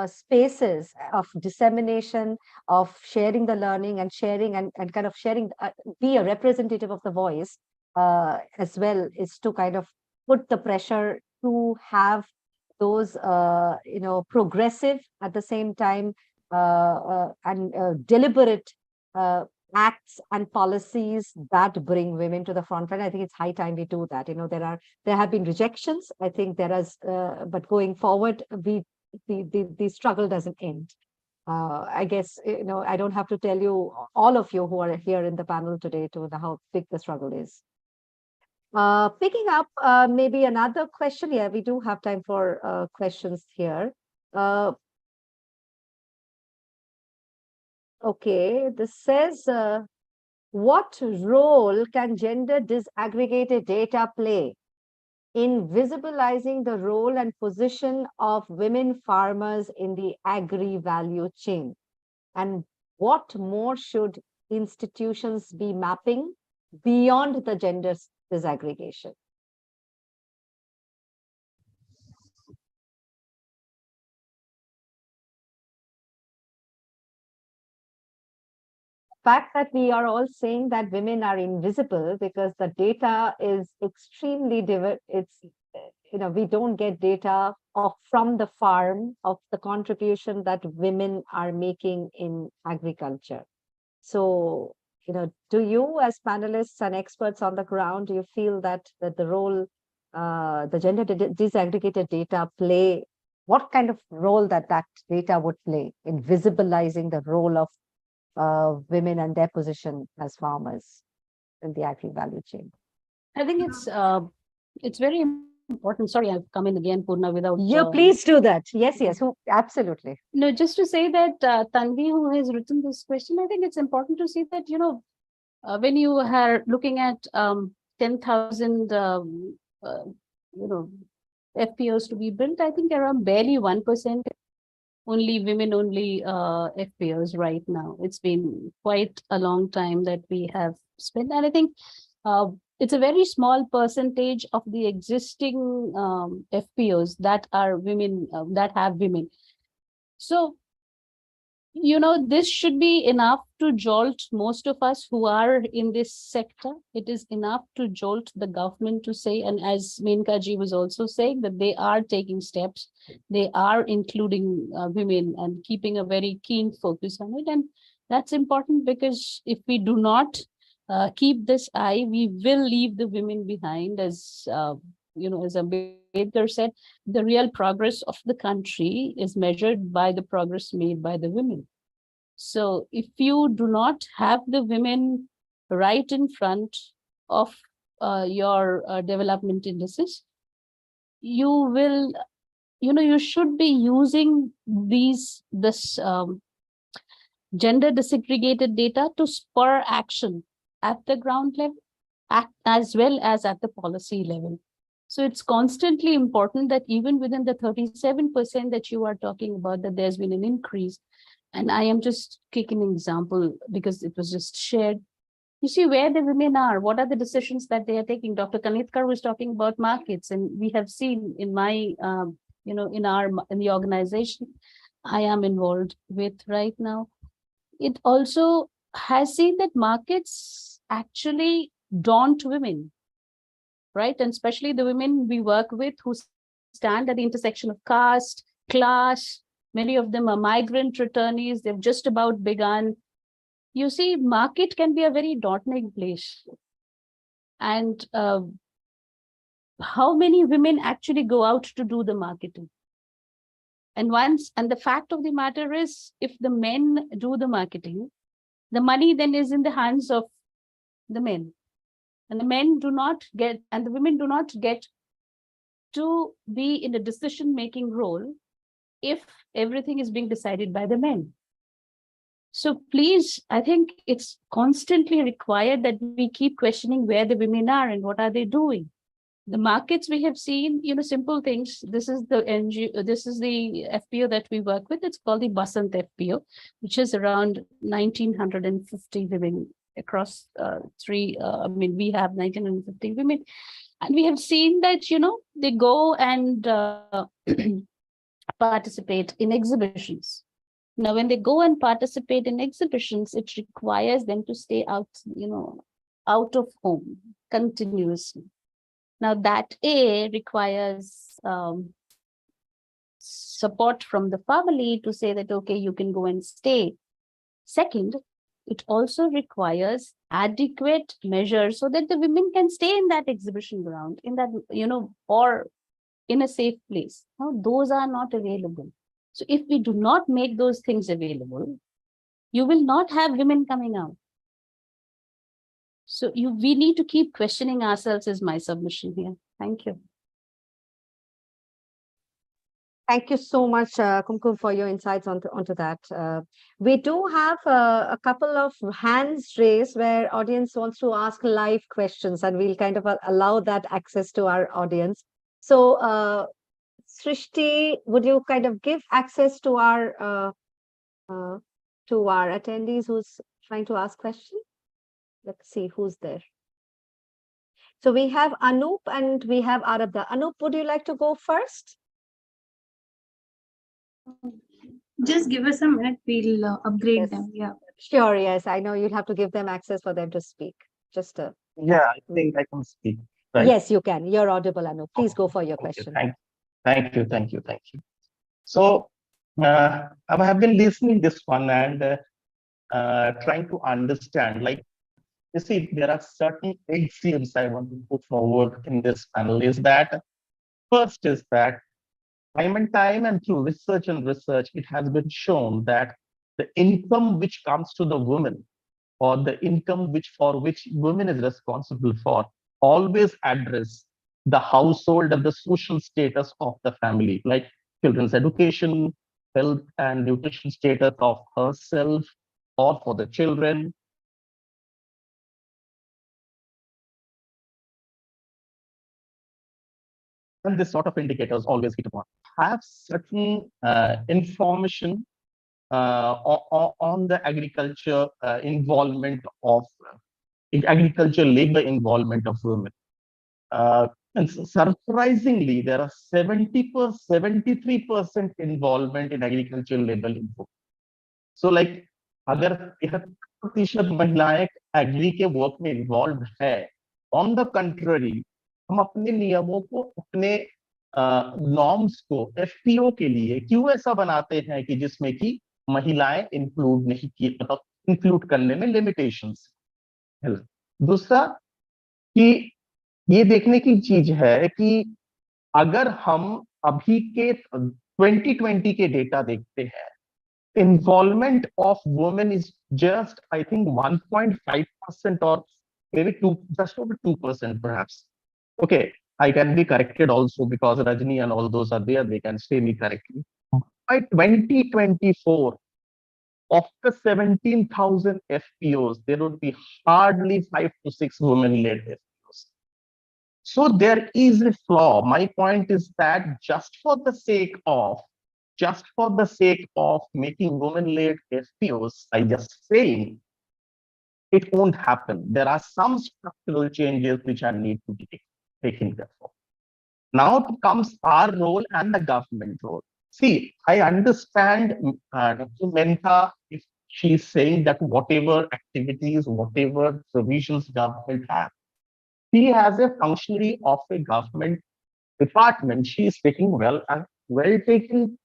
S4: spaces of dissemination, of sharing the learning and sharing and kind of sharing, be a representative of the voice as well, is to kind of put the pressure to have those progressive at the same time and deliberate acts and policies that bring women to the front line. I think it's high time we do that. There have been rejections. I think there is, but going forward, the struggle doesn't end. I guess I don't have to tell you, all of you who are here in the panel today, to how big the struggle is. Picking up maybe another question. Yeah, we do have time for questions here. Okay, this says, what role can gender disaggregated data play in visibilizing the role and position of women farmers in the agri-value chain? And what more should institutions be mapping beyond the gender disaggregation? Fact that we are all saying that women are invisible because the data is extremely we don't get data from the farm of the contribution that women are making in agriculture. So do you, as panelists and experts on the ground, do you feel that the role the gender disaggregated data play, what kind of role that data would play in visibilizing the role of women and their position as farmers in the agri-value chain?
S5: I think it's very important. Sorry, I've come in again, Purna, without...
S4: Yeah, please do that. Yes, absolutely.
S5: No, just to say that Tanvi, who has written this question, I think it's important to see that, when you are looking at 10,000, FPOs to be built, I think around barely 1% women-only FPOs right now. It's been quite a long time that we have spent, and I think it's a very small percentage of the existing FPOs that are women, that have women. So, this should be enough to jolt most of us who are in this sector. It is enough to jolt the government to say, and as Menka ji was also saying, that they are taking steps. They are including women and keeping a very keen focus on it. And that's important, because if we do not keep this eye, we will leave the women behind. As as Ambedkar said, the real progress of the country is measured by the progress made by the women. So if you do not have the women right in front of your development indices, you will, you should be using this gender disaggregated data to spur action at the ground level, as well as at the policy level. So it's constantly important that even within the 37% that you are talking about, that there's been an increase. And I am just taking an example because it was just shared. You see where the women are, what are the decisions that they are taking. Dr. Kanetkar was talking about markets, and we have seen in my, in the organization I am involved with right now, it also has seen that markets actually daunt women, right? And especially the women we work with who stand at the intersection of caste, class. Many of them are migrant returnees. They've just about begun. You see, market can be a very daunting place. And how many women actually go out to do the marketing? And the fact of the matter is, if the men do the marketing, the money then is in the hands of the men. And the men do not get, and the women do not get to be in a decision-making role if everything is being decided by the men. So please, I think it's constantly required that we keep questioning where the women are and what are they doing. The markets we have seen, simple things. This is the NGO, this is the FPO that we work with. It's called the Basant FPO, which is around 1950 women across we have 1950 women. And we have seen that, they go and participate in exhibitions. Now, when they go and participate in exhibitions, it requires them to stay out, out of home continuously. Now, that requires support from the family to say that, okay, you can go and stay. Second, it also requires adequate measures so that the women can stay in that exhibition ground, in that, or in a safe place. Now, those are not available. So if we do not make those things available, you will not have women coming out. So we need to keep questioning ourselves is my submission here. Thank you.
S4: Thank you so much, Kumkum, for your insights onto that. We do have a couple of hands raised where audience wants to ask live questions, and we'll kind of allow that access to our audience. So, Srishti, would you kind of give access to our attendees who's trying to ask questions? Let's see who's there. So we have Anup and we have Arabda. Anup, would you like to go first?
S2: Just give us a minute, we'll upgrade
S4: Yes.
S2: them. Yeah.
S4: Sure, yes. I know you'll have to give them access for them to speak. Just
S10: Yeah, I think I can speak. Right?
S4: Yes, you can. You're audible, Anup. Please go for your
S10: Okay,
S4: question.
S10: thank you. So I have been listening this one and trying to understand, like, you see, there are certain axioms I want to put forward in this panel. Is that first is that time and through research, it has been shown that the income which comes to the woman, or the income for which women is responsible for, always address the household and the social status of the family, like children's education, health and nutrition status of herself or for the children. And this sort of indicators always hit upon have certain information on the agriculture involvement of agriculture labor involvement of women. And surprisingly, there are 73% involvement in agricultural labor input. So, like, अगर 71% महिलाएं agree के work में involve है, on the contrary हम अपने नियमों को, अपने नॉर्म्स को एफपीओ के लिए क्यों ऐसा बनाते हैं कि जिसमें कि महिलाएं इंक्लूड नहीं की, मतलब इंक्लूड करने में लिमिटेशंस। दूसरा कि ये देखने की चीज है कि अगर हम अभी के 2020 के डेटा देखते हैं, involvement of women is just, I think, 1.5% or maybe just over 2% perhaps. Okay, I can be corrected also because Rajni and all those are there, they can say me correctly. By 2024, of the 17,000 FPOs, there would be hardly 5 to 6 women-led FPOs. So there is a flaw. My point is that just for the sake of making women-led FPOs, I just say it won't happen. There are some structural changes which are need to be taken care of. Now comes our role and the government role. See, I understand Dr. Mehta, if she's saying that whatever activities, whatever provisions government has, she has a functionary of a government department. She is taking well taken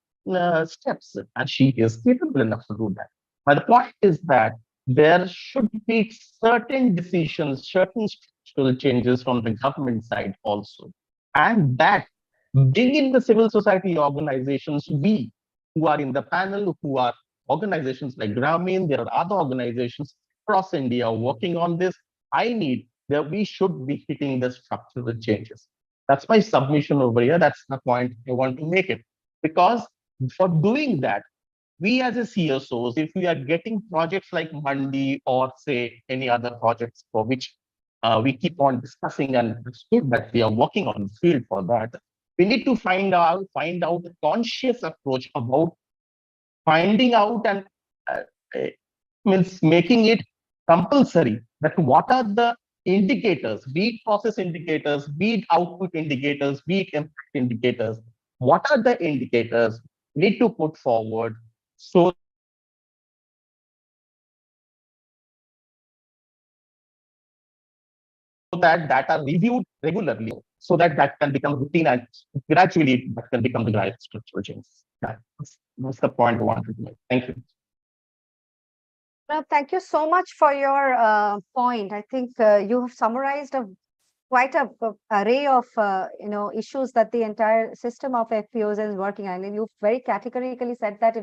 S10: steps, and she is capable enough to do that. But the point is that there should be certain decisions, certain structural changes from the government side also, and that bring in the civil society organizations, we who are in the panel, who are organizations like Grameen, there are other organizations across India working on this. I need that we should be hitting the structural changes. That's my submission over here. That's the point I want to make it. Because for doing that, we as a CSOs, if we are getting projects like MANDI or say any other projects for which we keep on discussing, and it's good that we are working on the field for that. We need to find out a conscious approach about finding out and uh, uh, means making it compulsory that what are the indicators, be it process indicators, be it output indicators, be it impact indicators. What are the indicators we need to put forward so that are reviewed regularly, so that can become routine and gradually that can become the right structural changes. That's the point I wanted to make. Thank you.
S4: Well, thank you so much for your point. I think you have summarized quite a array of issues that the entire system of FPOs is working on, and you very categorically said that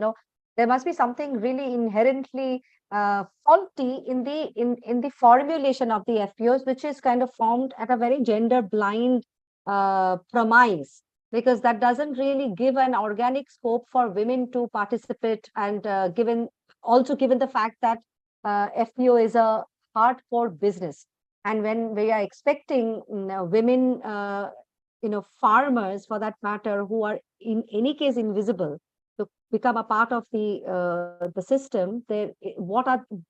S4: there must be something really inherently faulty in the formulation of the FPOs, which is kind of formed at a very gender blind premise, because that doesn't really give an organic scope for women to participate, and given the fact that FPO is a hardcore business. And when we are expecting women, farmers for that matter, who are in any case invisible, to become a part of the system,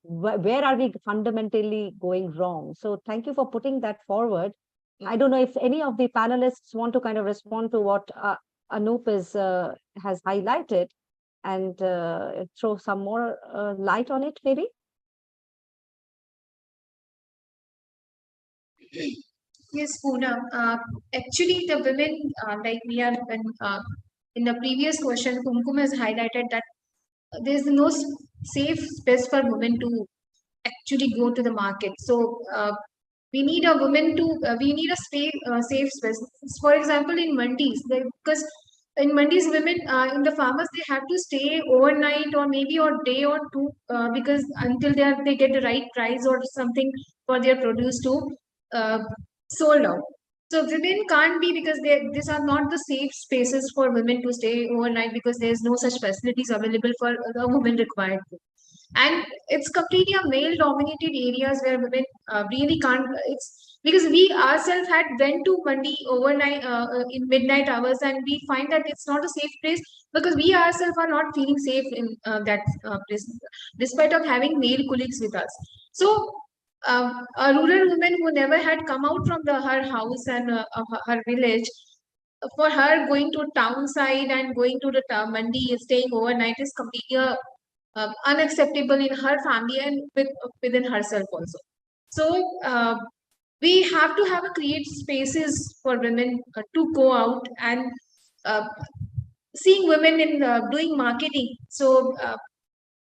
S4: where are we fundamentally going wrong? So thank you for putting that forward. I don't know if any of the panelists want to kind of respond to what Anup has highlighted, and throw some more light on it, maybe.
S8: Yes, Poona. Actually, the women, like we are in the previous question, Kumkum has highlighted that there is no safe space for women to actually go to the market. So we need a woman to we need a safe space. For example, in mandis, because in mandis, women in the farmers, they have to stay overnight or maybe a day or two, because until they get the right price or something for their produce to uh, sold out. So women can't be, because these are not the safe spaces for women to stay overnight, because there's no such facilities available for the women required to. And it's completely a male dominated areas where women really can't. It's because we ourselves had went to mandi overnight in midnight hours, and we find that it's not a safe place, because we ourselves are not feeling safe in that place, despite of having male colleagues with us. So a rural woman who never had come out from her house and her village, for her going to town side and going to the mandi, staying overnight, is completely unacceptable in her family and within herself also. So we have to have a create spaces for women to go out and uh, seeing women in doing marketing. So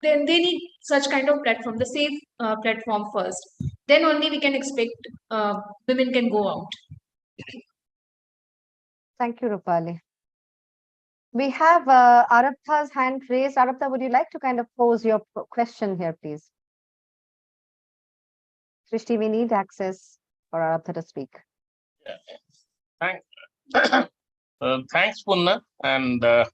S8: then they need such kind of platform, the safe platform first. Then only we can expect women can go out.
S4: Thank you, Rupali. We have Arabtha's hand raised. Arabtha, would you like to kind of pose your question here, please? Srishti, we need access for Arabtha to speak.
S11: Yeah. Thanks, Poona. And I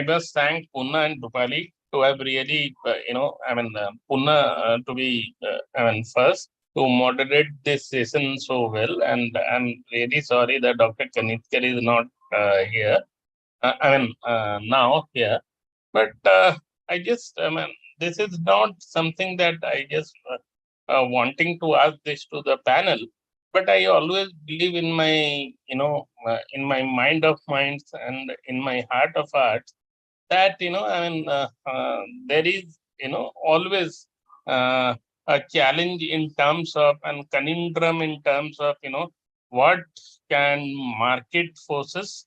S11: must thank Poona and Rupali to have really, Poona to be, first to moderate this session so well. And I'm really sorry that Dr. Kanitkar is not here. Now here. But I just, this is not something that I just wanting to ask this to the panel. But I always believe in my, in my mind of minds and in my heart of hearts, that there is always a challenge in terms of, and conundrum in terms of what can market forces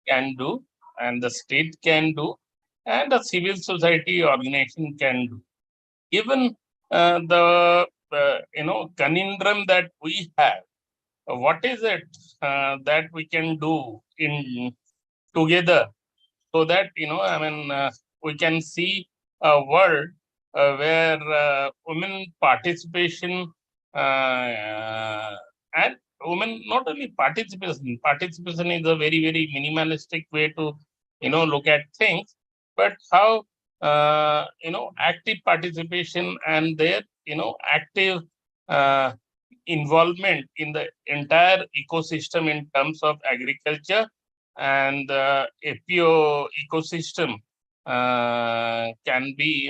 S11: can do, and the state can do, and a civil society organization can do. Even the conundrum that we have, what is it that we can do in together, so that we can see a world where women participation and women not only participation is a very, very minimalistic way to look at things, but how active participation and their active involvement in the entire ecosystem in terms of agriculture and the FPO ecosystem can be,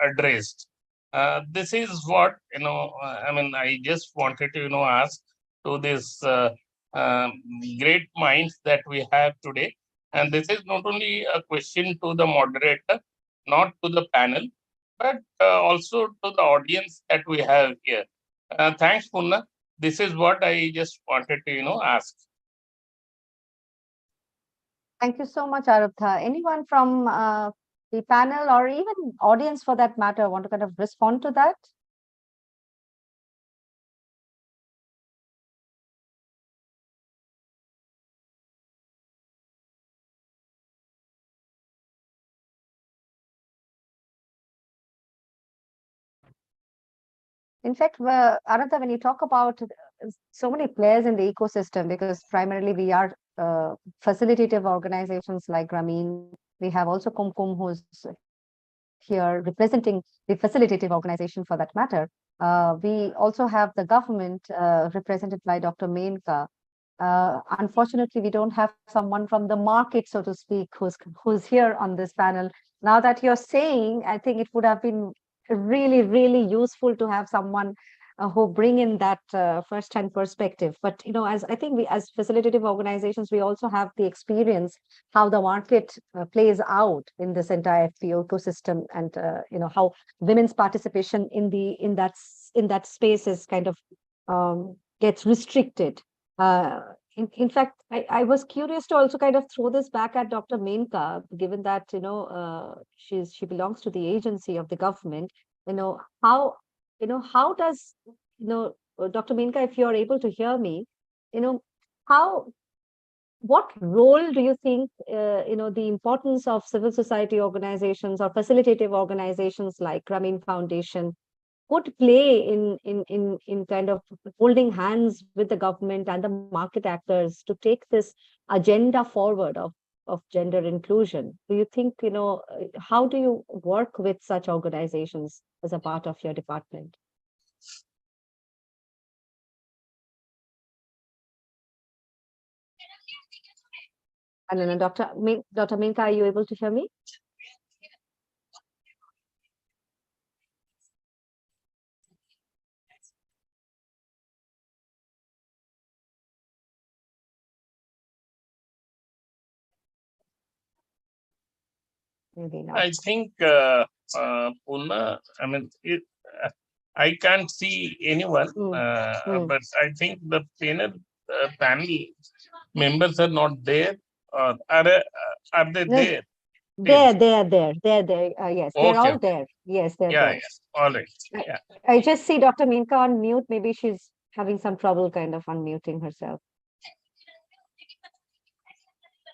S11: addressed. This is what, I just wanted to, ask to this great minds that we have today. And this is not only a question to the moderator, not to the panel, but also to the audience that we have here. Thanks, Punna. This is what I just wanted to, ask.
S4: Thank you so much, Arabdha. Anyone from the panel or even audience for that matter want to kind of respond to that? In fact, Arabdha, when you talk about so many players in the ecosystem, because primarily we are facilitative organizations like Grameen, we have also Kumkum who's here representing the facilitative organization for that matter. We also have the government represented by Dr. Menka. Unfortunately, we don't have someone from the market, so to speak, who's here on this panel. Now that you're saying, I think it would have been really, really useful to have someone who bring in that first-hand perspective. But as I think we, as facilitative organizations, we also have the experience how the market plays out in this entire FPO ecosystem, and how women's participation in that space is kind of gets restricted. In fact, I was curious to also kind of throw this back at Dr. Menka, given that she belongs to the agency of the government. How does Dr. Menka, if you're able to hear me, what role do you think the importance of civil society organizations or facilitative organizations like Grameen Foundation could play in kind of holding hands with the government and the market actors to take this agenda forward of gender inclusion? Do you think, how do you work with such organizations as a part of your department? I don't know, Dr. Menka, are you able to hear me? Maybe not.
S11: I think, Punna, I can't see anyone, but I think the panel members are not there. Are they there?
S4: They're there. Yes, they're all there. Yes, they're there.
S11: Yes, all right. Yeah.
S4: I just see Dr. Menka on mute. Maybe she's having some trouble kind of unmuting herself.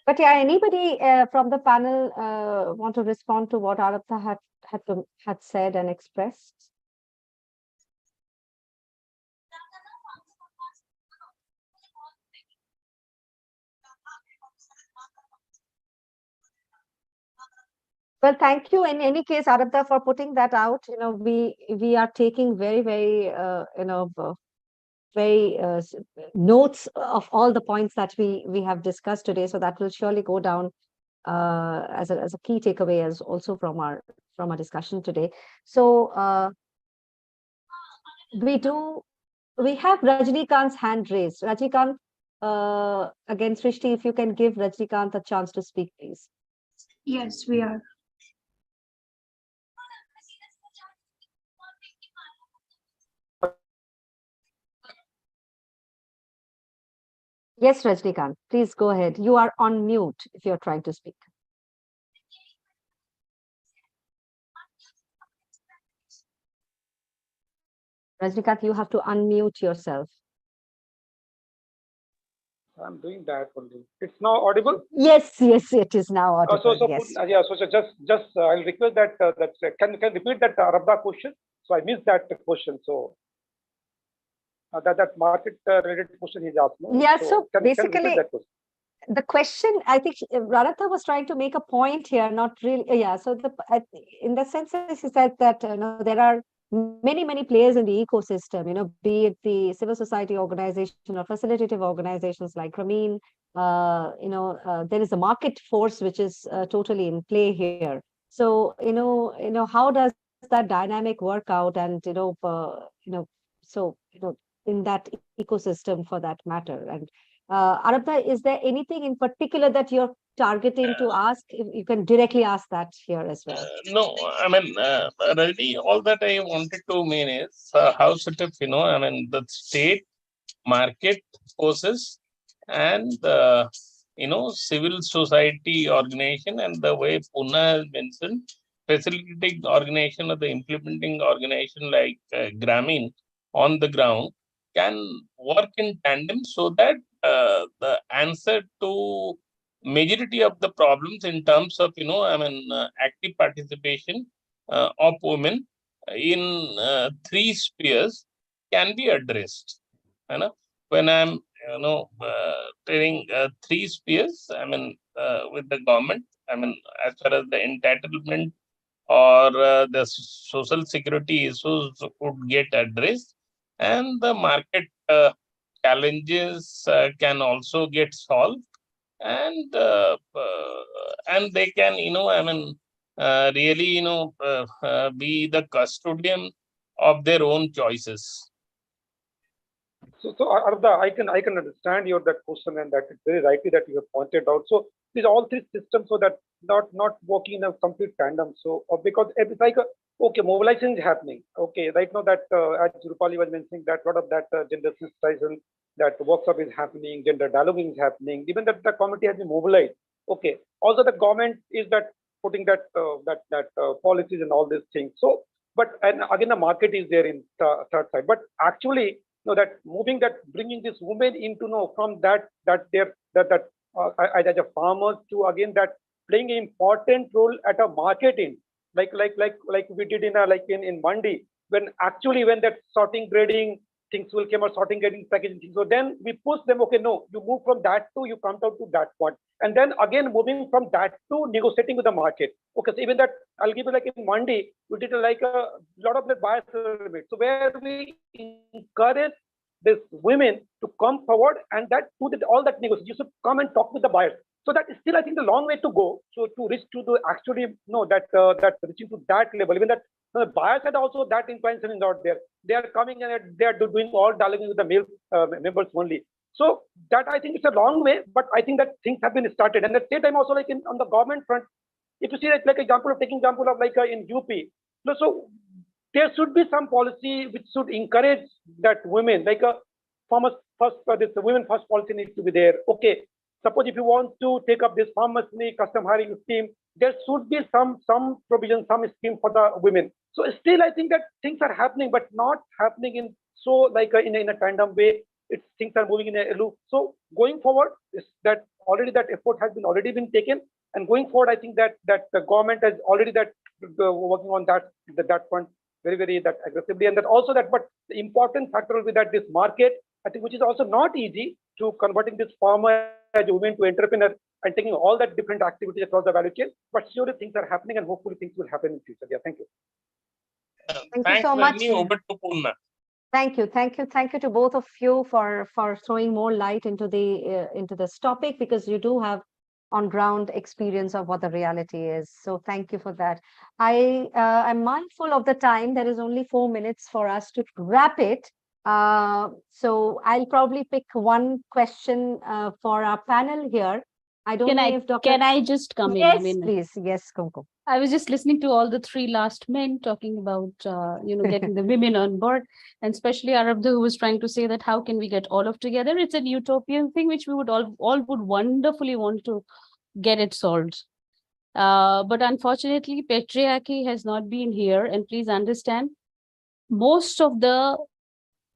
S4: But yeah, anybody from the panel want to respond to what Arabdha had said and expressed? Well, thank you in any case, Arabdha, for putting that out. We are taking very, very notes of all the points that we have discussed today. So that will surely go down as a key takeaway as also from our discussion today. So we have Rajnikant's hand raised. Rajnikant, again, Srishti, if you can give Rajnikant a chance to speak, please.
S2: Yes, we are.
S4: Yes, Rajnikant, please go ahead. You are on mute if you're trying to speak. Rajnikant, you have to unmute yourself.
S12: I'm doing that only. It's now audible?
S4: Yes, it is now audible. Yes.
S12: Just I'll request that can repeat that Arabdha question. So I missed that question. So that market related question he's asked. No?
S4: Yeah. So basically,
S12: the
S4: question, I think Radha was trying to make a point here, not really. Yeah. So in the sense, he said that there are many players in the ecosystem, be it the civil society organization or facilitative organizations like Grameen, there is a market force which is totally in play here. So, how does that dynamic work out? And, in that ecosystem for that matter. And Arabda, is there anything in particular that you're targeting to ask? You can directly ask that here as well.
S11: No, I mean, really, all that I wanted to mean is how sort of, the state market forces and civil society organization, and the way Pune has mentioned, facilitating organization or the implementing organization like Grameen on the ground can work in tandem, so that the answer to majority of the problems in terms of active participation of women in three spheres can be addressed. When I'm telling three spheres, with the government, as far as the entitlement or the social security issues would get addressed, and the market challenges can also get solved, and they can really be the custodian of their own choices.
S12: So Arda, I can understand your that question, and that it's very rightly that you have pointed out. So these all three systems, so that not working in a complete tandem. So because it's like okay, mobilization is happening. Okay, right now that as Rupali was mentioning, that a lot of that gender sensitization, that workshop is happening, gender dialoguing is happening. Even that the committee has been mobilized. Okay, also the government is that putting that policies and all these things. So, but and again the market is there in third side. But actually, that moving, that bringing this women into from that as a farmers to again that playing an important role at a marketing, like we did in MANDI, when that sorting grading things will come, or sorting grading packaging things. So then we push them, okay, no, you move from that to, you come down to that point, and then again moving from that to negotiating with the market. Okay, so even that, I'll give you like in MANDI, we did like a lot of the buyers survey, so where we encourage these women to come forward, and that to all that negotiation, you should come and talk with the buyers. So that is still, I think, a long way to go. So to reach to the actually that reaching to that level, even that the buyers had also that influence is out there. They are coming and they are doing all dialogue with the male members only. So that, I think, it's a long way, but I think that things have been started. And at the same time also, like on the government front, if you see like example of like in UP, so there should be some policy which should encourage that women, like a farmers first, this women first policy needs to be there. Okay, suppose if you want to take up this farmers custom hiring scheme, there should be some provision, some scheme for the women. So still, I think that things are happening, but not happening in so like in a tandem way. Things are moving in a loop. So going forward, is that already that effort has already been taken, and going forward, I think that the government has already working on that front very that aggressively, and that also that. But the important factor will be that this market, I think, which is also not easy to converting this farmer as a woman to entrepreneur and taking all that different activities across the value chain. But surely things are happening, and hopefully things will happen in future. Yeah, thank you.
S4: Thank you so much.
S11: Over to Poorna.
S4: Thank you to both of you for throwing more light into this topic, because you do have on ground experience of what the reality is. So thank you for that. I am mindful of the time. There is only 4 minutes for us to wrap it. So I'll probably pick one question for our panel here. I don't know if Dr.
S5: Can I just come
S4: yes,
S5: in?
S4: Please. Yes, Kumkum.
S5: I was just listening to all the three last men talking about, getting the women on board, and especially Arabda, who was trying to say that how can we get all of together? It's an utopian thing, which we would all would wonderfully want to get it solved. But unfortunately, patriarchy has not been here. And please understand, most of the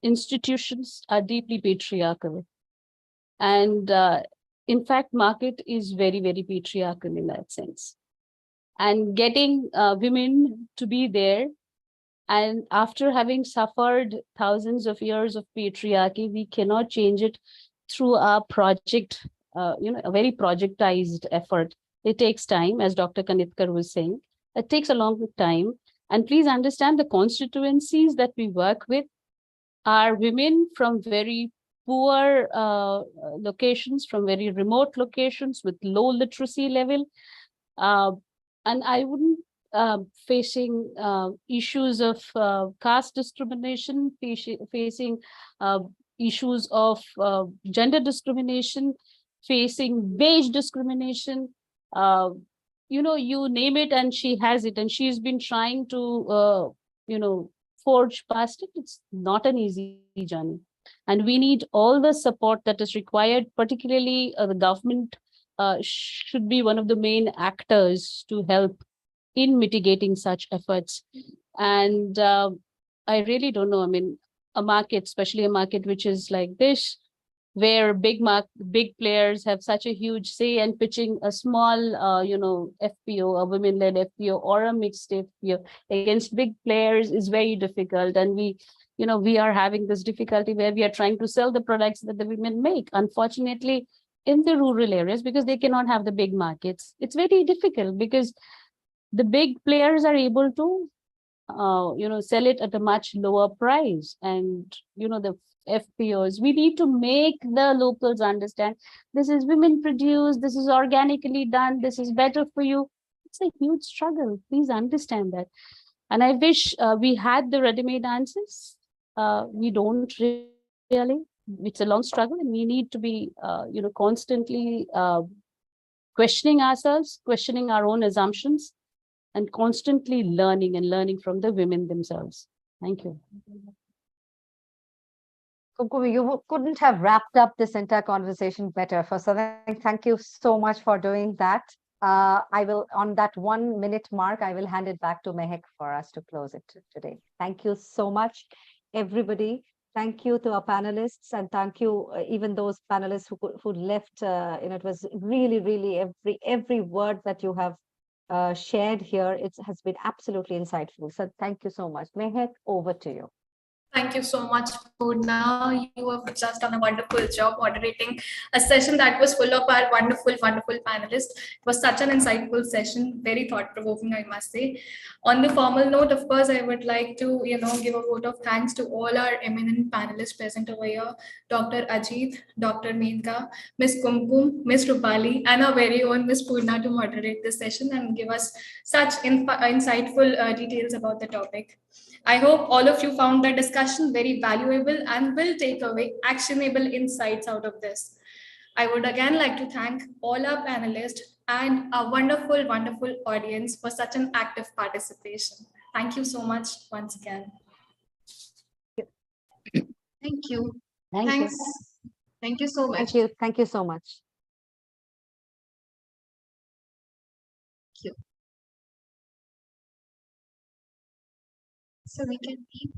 S5: institutions are deeply patriarchal. And in fact, market is very, very patriarchal in that sense. And getting women to be there, and after having suffered thousands of years of patriarchy, we cannot change it through a project, a very projectized effort. It takes time, as Dr. Kanitkar was saying. It takes a long time. And please understand the constituencies that we work with are women from very poor locations, from very remote locations with low literacy level. And I wouldn't facing issues of caste discrimination, facing issues of gender discrimination, facing wage discrimination, you name it and she has it, and she's been trying to forge past it. It's not an easy journey, and we need all the support that is required. Particularly the government should be one of the main actors to help in mitigating such efforts. And I really don't know, I mean, a market, especially a market which is like this, where big players have such a huge say, and pitching a small FPO, a women-led FPO or a mixed FPO against big players is very difficult. And we are having this difficulty where we are trying to sell the products that the women make. Unfortunately, in the rural areas, because they cannot have the big markets, it's very difficult, because the big players are able to sell it at a much lower price. And the FPOs, we need to make the locals understand this is women produced, this is organically done, this is better for you. It's a huge struggle. Please understand that. And I wish we had the ready-made answers. We don't really. It's a long struggle, and we need to be constantly questioning ourselves, questioning our own assumptions, and constantly learning from the women themselves. Thank you.
S4: Kumkum, you couldn't have wrapped up this entire conversation better. First, thank you so much for doing that. I will, on that 1 minute mark, I will hand it back to Mehak for us to close it today. Thank you so much, everybody. Thank you to our panelists, and thank you even those panelists who left. It was really every word that you have shared here. It has been absolutely insightful. So thank you so much. Mehak, over to you.
S1: Thank you so much, Poorna. You have just done a wonderful job moderating a session that was full of our wonderful panelists. It was such an insightful session, very thought-provoking, I must say. On the formal note, of course, I would like to, give a vote of thanks to all our eminent panelists present over here: Dr. Ajit, Dr. Menka, Ms. Kumkum, Ms. Rupali, and our very own Ms. Poorna to moderate this session and give us such insightful details about the topic. I hope all of you found the discussion very valuable and will take away actionable insights out of this. I would again like to thank all our panelists and our wonderful audience for such an active participation. Thank you so much once again.
S8: Thank you.
S5: Thanks.
S8: Thank you so much.
S4: Thank you so much.
S8: Thank you. So we can keep